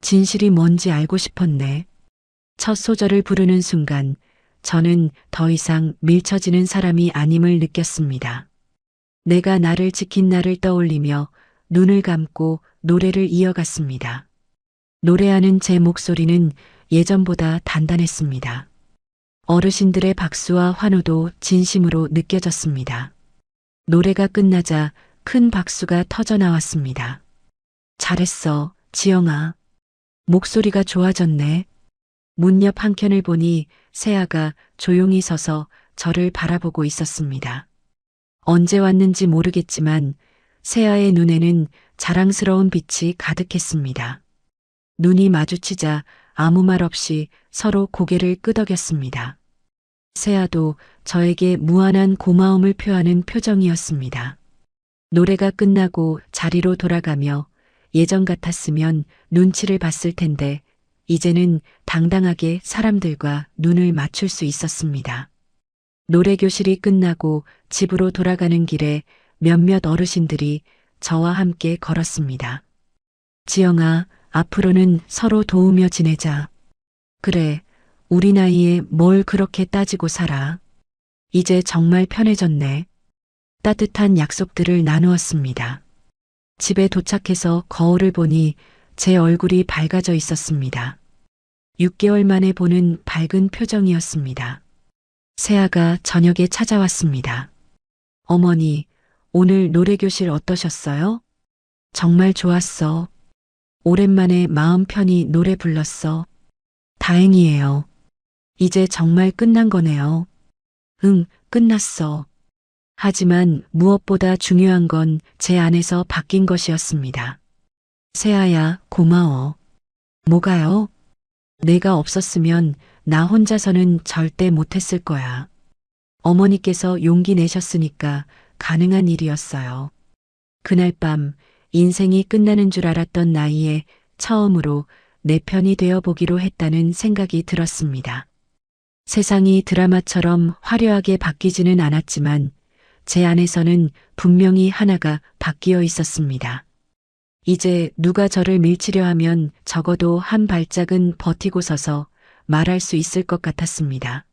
진실이 뭔지 알고 싶었네. 첫 소절을 부르는 순간 저는 더 이상 밀쳐지는 사람이 아님을 느꼈습니다. 내가 나를 지킨 날을 떠올리며 눈을 감고 노래를 이어갔습니다. 노래하는 제 목소리는 예전보다 단단했습니다. 어르신들의 박수와 환호도 진심으로 느껴졌습니다. 노래가 끝나자 큰 박수가 터져 나왔습니다. 잘했어, 지영아. 목소리가 좋아졌네. 문 옆 한켠을 보니 세아가 조용히 서서 저를 바라보고 있었습니다. 언제 왔는지 모르겠지만 세아의 눈에는 자랑스러운 빛이 가득했습니다. 눈이 마주치자 아무 말 없이 서로 고개를 끄덕였습니다. 세아도 저에게 무한한 고마움을 표하는 표정이었습니다. 노래가 끝나고 자리로 돌아가며 예전 같았으면 눈치를 봤을 텐데 이제는 당당하게 사람들과 눈을 맞출 수 있었습니다. 노래 교실이 끝나고 집으로 돌아가는 길에 몇몇 어르신들이 저와 함께 걸었습니다. 지영아, 앞으로는 서로 도우며 지내자. 그래, 우리 나이에 뭘 그렇게 따지고 살아. 이제 정말 편해졌네. 따뜻한 약속들을 나누었습니다. 집에 도착해서 거울을 보니 제 얼굴이 밝아져 있었습니다. 6개월 만에 보는 밝은 표정이었습니다. 세아가 저녁에 찾아왔습니다. 어머니, 오늘 노래교실 어떠셨어요? 정말 좋았어. 오랜만에 마음 편히 노래 불렀어. 다행이에요. 이제 정말 끝난 거네요. 응, 끝났어. 하지만 무엇보다 중요한 건 제 안에서 바뀐 것이었습니다. 세아야, 고마워. 뭐가요? 내가 없었으면 나 혼자서는 절대 못했을 거야. 어머니께서 용기 내셨으니까 가능한 일이었어요. 그날 밤 인생이 끝나는 줄 알았던 나이에 처음으로 내 편이 되어 보기로 했다는 생각이 들었습니다. 세상이 드라마처럼 화려하게 바뀌지는 않았지만 제 안에서는 분명히 하나가 바뀌어 있었습니다. 이제 누가 저를 밀치려 하면 적어도 한 발짝은 버티고 서서 말할 수 있을 것 같았습니다.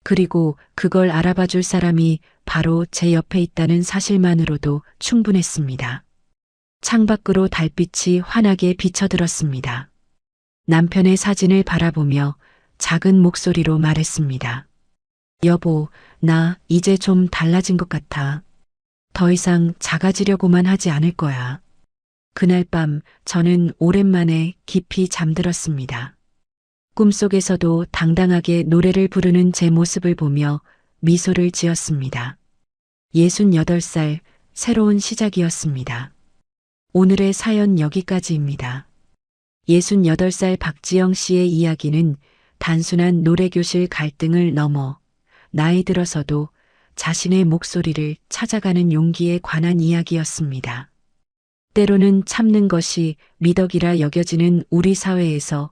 그리고 그걸 알아봐 줄 사람이 바로 제 옆에 있다는 사실만으로도 충분했습니다. 창밖으로 달빛이 환하게 비쳐들었습니다. 남편의 사진을 바라보며 작은 목소리로 말했습니다. 여보, 나 이제 좀 달라진 것 같아. 더 이상 작아지려고만 하지 않을 거야. 그날 밤 저는 오랜만에 깊이 잠들었습니다. 꿈속에서도 당당하게 노래를 부르는 제 모습을 보며 미소를 지었습니다. 68살, 새로운 시작이었습니다. 오늘의 사연 여기까지입니다. 68살 박지영 씨의 이야기는 단순한 노래교실 갈등을 넘어 나이 들어서도 자신의 목소리를 찾아가는 용기에 관한 이야기였습니다. 때로는 참는 것이 미덕이라 여겨지는 우리 사회에서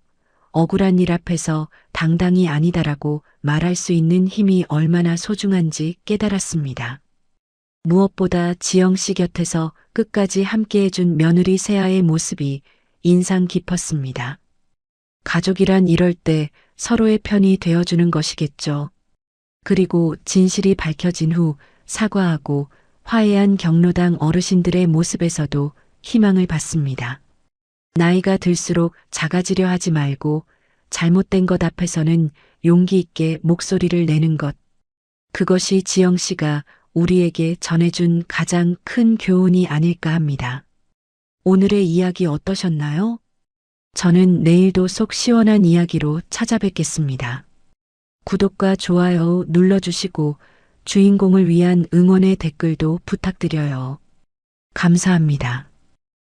억울한 일 앞에서 당당히 아니다라고 말할 수 있는 힘이 얼마나 소중한지 깨달았습니다. 무엇보다 지영 씨 곁에서 끝까지 함께해준 며느리 세아의 모습이 인상 깊었습니다. 가족이란 이럴 때 서로의 편이 되어주는 것이겠죠. 그리고 진실이 밝혀진 후 사과하고 화해한 경로당 어르신들의 모습에서도 희망을 받습니다. 나이가 들수록 작아지려 하지 말고 잘못된 것 앞에서는 용기 있게 목소리를 내는 것. 그것이 지영 씨가 우리에게 전해준 가장 큰 교훈이 아닐까 합니다. 오늘의 이야기 어떠셨나요? 저는 내일도 속 시원한 이야기로 찾아뵙겠습니다. 구독과 좋아요 눌러주시고 주인공을 위한 응원의 댓글도 부탁드려요. 감사합니다.